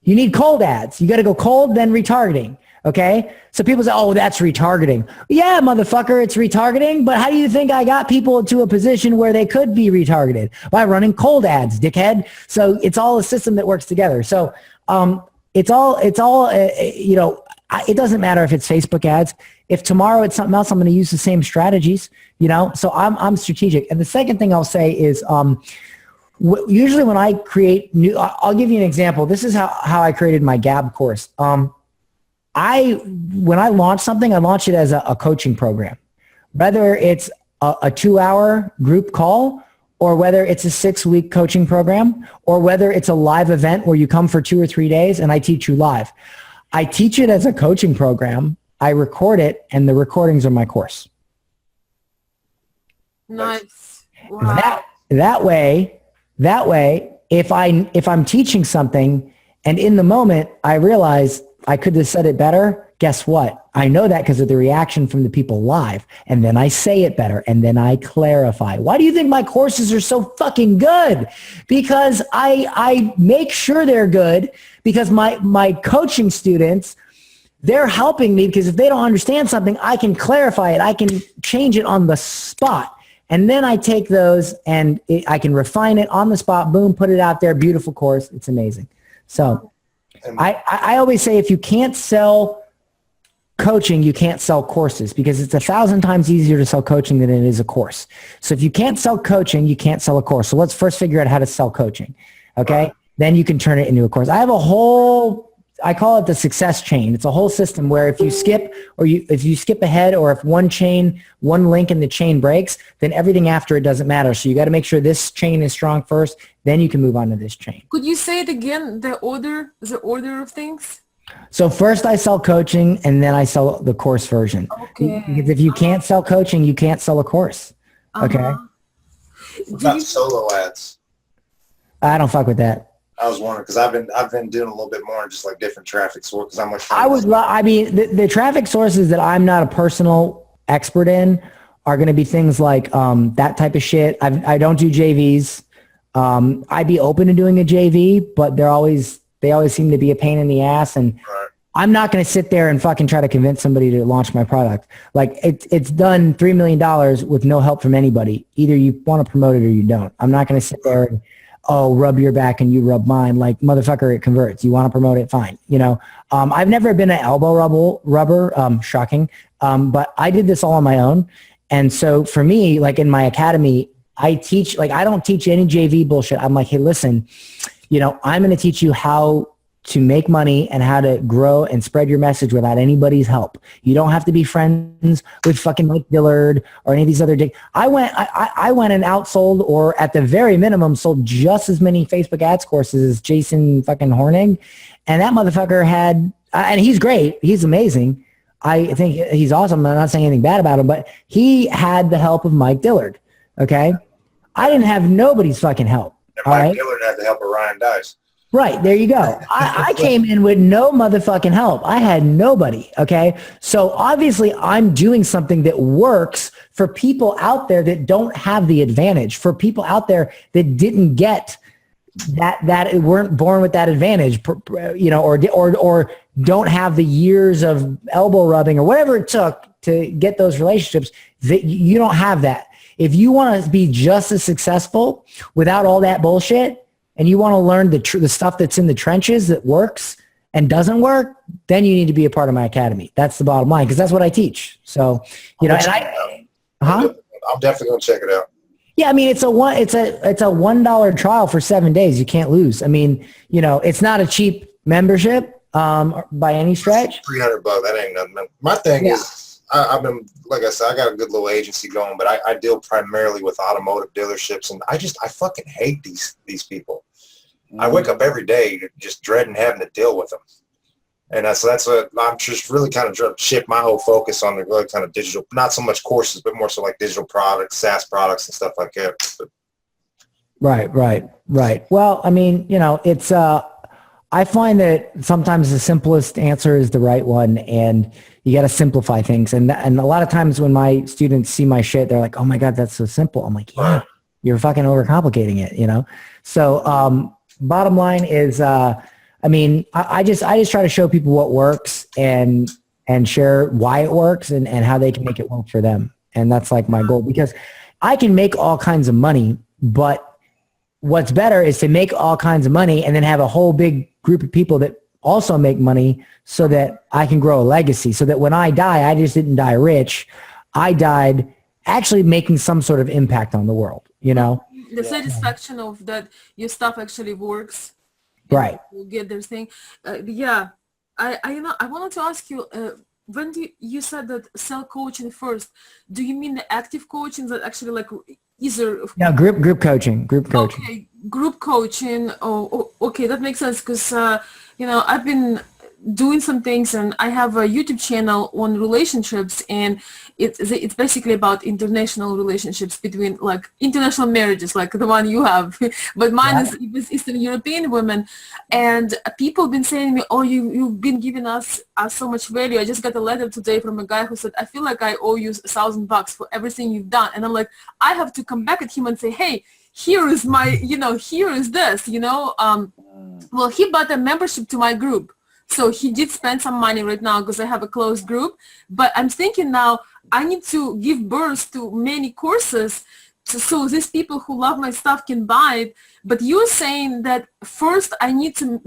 You need cold ads. You got to go cold, then retargeting. Okay. So people say, oh, that's retargeting. Yeah, motherfucker, it's retargeting. But how do you think I got people to a position where they could be retargeted? By running cold ads, dickhead. So it's all a system that works together. So it doesn't matter if it's Facebook ads. If tomorrow it's something else, I'm going to use the same strategies, so I'm strategic. And the second thing I'll say is, usually when I create I'll give you an example. This is how I created my Gab course. When I launch something, I launch it as a coaching program, whether it's a 2-hour group call or whether it's a 6-week coaching program or whether it's a live event where you come for 2 or 3 days and I teach you live. I teach it as a coaching program. I record it and the recordings are my course. Nice. Wow. That way, if I'm teaching something and in the moment I realize I could have said it better, guess what? I know that because of the reaction from the people live, and then I say it better, and then I clarify. Why do you think my courses are so fucking good? Because I make sure they're good, because my coaching students, they're helping me, because if they don't understand something, I can clarify it. I can change it on the spot. And then I take those and I can refine it on the spot. Boom, put it out there. Beautiful course. It's amazing. So I always say, if you can't sell coaching, you can't sell courses, because it's 1,000 times easier to sell coaching than it is a course. So if you can't sell coaching, you can't sell a course. So let's first figure out how to sell coaching. Okay. Then you can turn it into a course. I have a whole, I call it the success chain. It's a whole system where if you skip if you skip ahead, or if one link in the chain breaks, then everything after it doesn't matter. So you got to make sure this chain is strong first, then you can move on to this chain. Could you say it again, the order of things? So first I sell coaching, and then I sell the course version. Okay. Because if you can't sell coaching, you can't sell a course. Okay. What about solo ads? I don't fuck with that. I was wondering, because I've been doing a little bit more just like different traffic sources, because I'm much. I mean, the traffic sources that I'm not a personal expert in are going to be things like that type of shit. I don't do JVs. I'd be open to doing a JV, but they always seem to be a pain in the ass, and Right. I'm not going to sit there and fucking try to convince somebody to launch my product. Like it's done $3 million with no help from anybody. Either you want to promote it or you don't. I'm not going to sit there and, rub your back and you rub mine. Like, motherfucker, it converts. You want to promote it? Fine. You know, I've never been an elbow rubber, shocking. But I did this all on my own. And so for me, like in my academy, I teach, like, I don't teach any JV bullshit. I'm like, hey, listen, you know, I'm going to teach you how to make money and how to grow and spread your message without anybody's help. You don't have to be friends with fucking Mike Dillard or any of these other I went and outsold, or at the very minimum sold just as many Facebook ads courses as Jason fucking Hornig. And that motherfucker had, and he's great. He's amazing. I think he's awesome. I'm not saying anything bad about him, but he had the help of Mike Dillard. Okay. I didn't have nobody's fucking help. And Mike Dillard had the help of Ryan Dice. Right. There you go. I came in with no motherfucking help. I had nobody. Okay. So obviously I'm doing something that works for people out there that don't have the advantage, for people out there that didn't get that weren't born with that advantage, you know, or don't have the years of elbow rubbing or whatever it took to get those relationships. That you don't have that. If you want to be just as successful without all that bullshit, and you want to learn the stuff that's in the trenches that works and doesn't work, then you need to be a part of my academy. That's the bottom line, because that's what I teach. So, you know, and I'm definitely gonna check it out. Yeah, I mean, it's a $1 trial for 7 days. You can't lose. I mean, you know, it's not a cheap membership by any stretch. $300. That ain't nothing. My thing is, I've been, like I said, I got a good little agency going, but I deal primarily with automotive dealerships, and I fucking hate these people. I wake up every day just dreading having to deal with them. And that's what I'm just really kind of trying to shift my whole focus on the really kind of digital, not so much courses, but more so like digital products, SaaS products and stuff like that. But, Right. Well, I mean, you know, it's, I find that sometimes the simplest answer is the right one, and you got to simplify things. And a lot of times when my students see my shit, they're like, oh my God, that's so simple. I'm like, yeah, you're fucking overcomplicating it, you know? So, bottom line is, I mean, I just try to show people what works and share why it works and how they can make it work for them. And that's like my goal, because I can make all kinds of money, but what's better is to make all kinds of money and then have a whole big group of people that also make money, so that I can grow a legacy, so that when I die, I just didn't die rich. I died actually making some sort of impact on the world, you know? The satisfaction of that your stuff actually works. Right. You get their thing. Yeah. I wanted to ask you, when you said that sell coaching first, do you mean the active coaching that actually like either? No, group coaching. Okay, group coaching. Oh, okay, that makes sense, because you know, I've been doing some things, and I have a YouTube channel on relationships, and it's basically about international relationships between like international marriages, like the one you have, but mine is with Eastern European women. And people been saying to me, oh, you've been giving us so much value. I just got a letter today from a guy who said, I feel like I owe you $1,000 for everything you've done. And I'm like, I have to come back at him and say, hey, here is my, here is this, well, he bought a membership to my group. So he did spend some money right now because I have a closed group. But I'm thinking now I need to give birth to many courses so these people who love my stuff can buy it. But you're saying that first I need to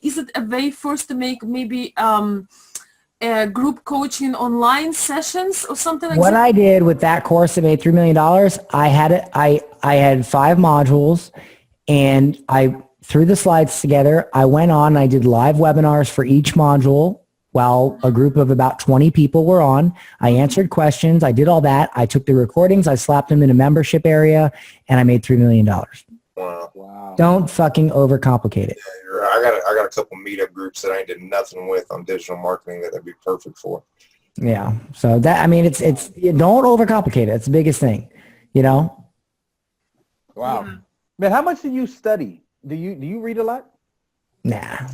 is it a way first to make group coaching online sessions or something like that? What I did with that course that made $3 million, I had 5 modules, and I threw the slides together. I went on, I did live webinars for each module while a group of about 20 people were on. I answered questions. I did all that. I took the recordings. I slapped them in a membership area, and I made $3 million. Wow. Don't fucking overcomplicate it. Yeah, you're right. I got a couple meetup groups that I ain't did nothing with on digital marketing that'd be perfect for. Yeah. So it's don't overcomplicate it. It's the biggest thing, Wow. Yeah. Man, how much do you study? Do you read a lot? Nah,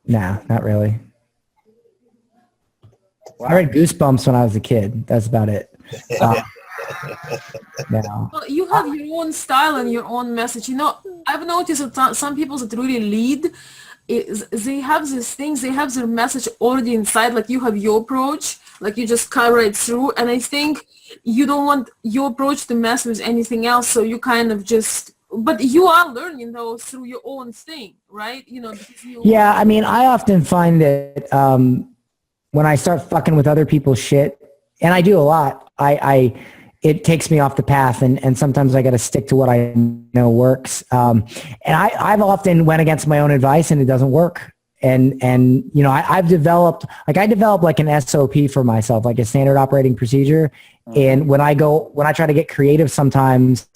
not really. Wow. I read Goosebumps when I was a kid. That's about it. No. Well, you have your own style and your own message. I've noticed that some people that really lead, they have these things, they have their message already inside, like you have your approach, like you just cut right through. And I think you don't want your approach to mess with anything else, so you kind of just, but you are learning though through your own thing, right? Because Yeah, I often find that when I start fucking with other people's shit, and I do a lot, it takes me off the path, and sometimes I got to stick to what I know works. And I've often went against my own advice, and it doesn't work. And I've developed like an SOP for myself, like a standard operating procedure. And when I try to get creative sometimes,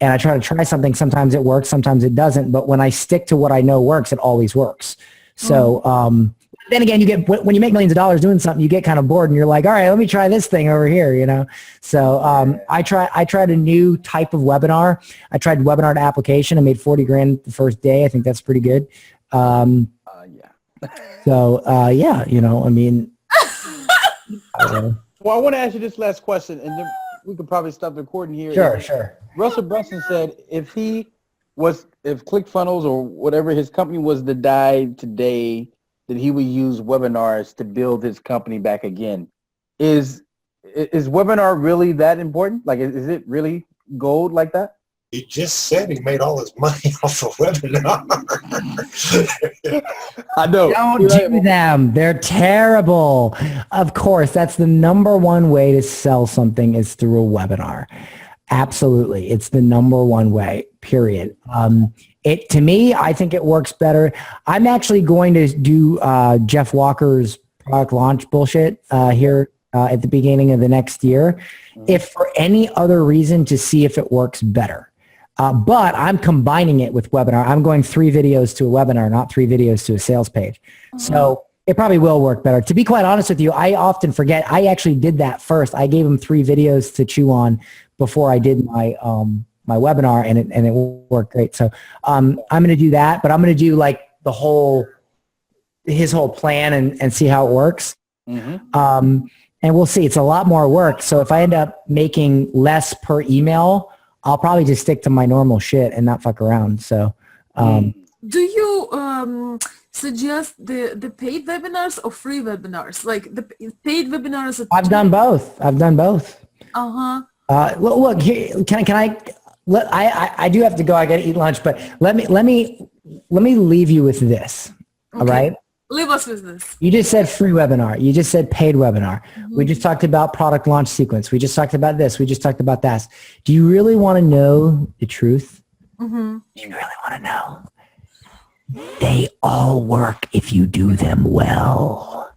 and I try to try something, sometimes it works, sometimes it doesn't. But when I stick to what I know works, it always works. So then again, when you make millions of dollars doing something, you get kind of bored, and you're like, all right, let me try this thing over here, So I tried a new type of webinar. I tried webinar to application. I made 40 grand the first day. I think that's pretty good. Yeah. So yeah, I don't know. Well, I want to ask you this last question, and then we could probably stop recording here. Sure. Russell Brunson said if ClickFunnels or whatever his company was to die today, that he would use webinars to build his company back again. Is webinar really that important? Like, is it really gold like that? He just said he made all his money off of webinar. I know. Don't do them. They're terrible. Of course, that's the number one way to sell something is through a webinar. Absolutely. It's the number one way, period. To me, I think it works better. I'm actually going to do Jeff Walker's product launch bullshit here at the beginning of the next year, if for any other reason to see if it works better. But I'm combining it with webinar. I'm going 3 videos to a webinar, not 3 videos to a sales page. So it probably will work better. To be quite honest with you, I often forget. I actually did that first. I gave him 3 videos to chew on before I did my webinar, and it worked great. So I'm going to do that, but I'm going to do like his whole plan and see how it works. And we'll see. It's a lot more work. So if I end up making less per email, I'll probably just stick to my normal shit and not fuck around. So, do you suggest the paid webinars or free webinars? Like the paid webinars? I've done both. Uh-huh. Look, here, I do have to go. I got to eat lunch, but let me leave you with this. Okay. All right. Leave us with this. You just said free webinar. You just said paid webinar. We just talked about product launch sequence. We just talked about this. We just talked about that. Do you really want to know the truth? Do you really want to know? They all work if you do them well.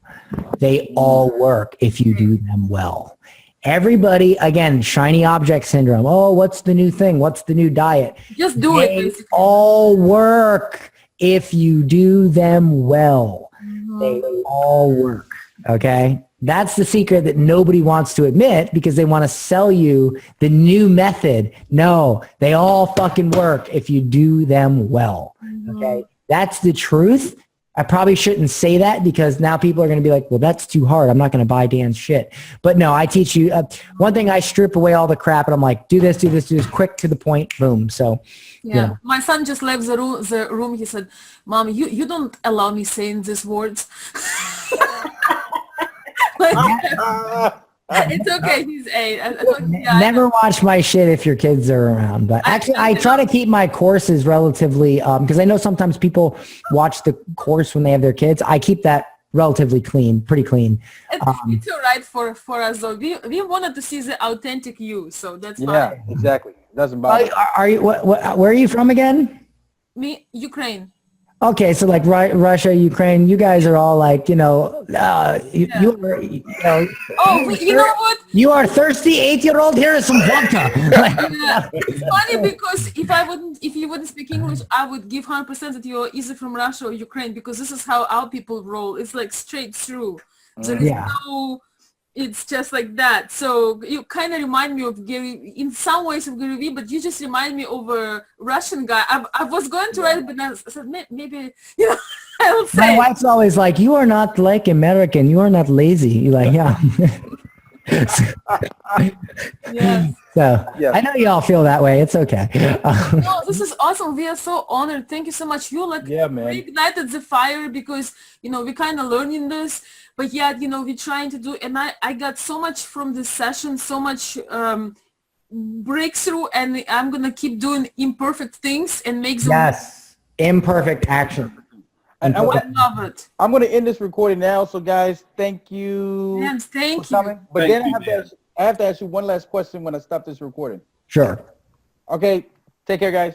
They all work if you do them well. Everybody, again, shiny object syndrome. Oh, what's the new thing? What's the new diet? Just do it, basically. All work if you do them well. They all work. Okay. That's the secret that nobody wants to admit because they want to sell you the new method. No, they all fucking work if you do them well. Okay. That's the truth. I probably shouldn't say that because now people are going to be like, well, that's too hard. I'm not going to buy Dan's shit. But no, I teach you. One thing, I strip away all the crap and I'm like, do this, quick to the point, boom. So, yeah. You know. My son just left the room. He said, Mom, you don't allow me saying these words. It's okay. He's 8. Never watch my shit if your kids are around. But actually, I try to keep my courses relatively, because I know sometimes people watch the course when they have their kids. I keep that relatively clean, pretty clean. It's all right for us though. We wanted to see the authentic you, so that's fine. Yeah, exactly. Doesn't bother. Are you? Where are you from again? Me, Ukraine. Okay, so like Russia, Ukraine, you guys are all like, you know, you know. Oh, you know what? You are thirsty 8-year-old. Here is some vodka. Yeah. It's funny because if you wouldn't speak English, I would give 100% that you're either from Russia or Ukraine because this is how our people roll. It's like straight through. There is no. It's just like that. So you kind of remind me of Gary, in some ways of Gary Vee, but you just remind me of a Russian guy. I was going to write it, but I said, maybe, you know, I'll say. My wife's always like, you are not like American. You are not lazy. You're like, yeah. Yes. So I know you all feel that way. It's okay. No, this is awesome. We are so honored. Thank you so much. You reignited the fire because, you know, we're kind of learning this. But yet, you know, we're trying to do, and I got so much from this session, so much breakthrough, and I'm going to keep doing imperfect things and make them. Yes, imperfect action. And I love it. I'm going to end this recording now. So, guys, thank you. Yes, thank for you. coming. But then I have to ask you one last question when I stop this recording. Sure. Okay, take care, guys.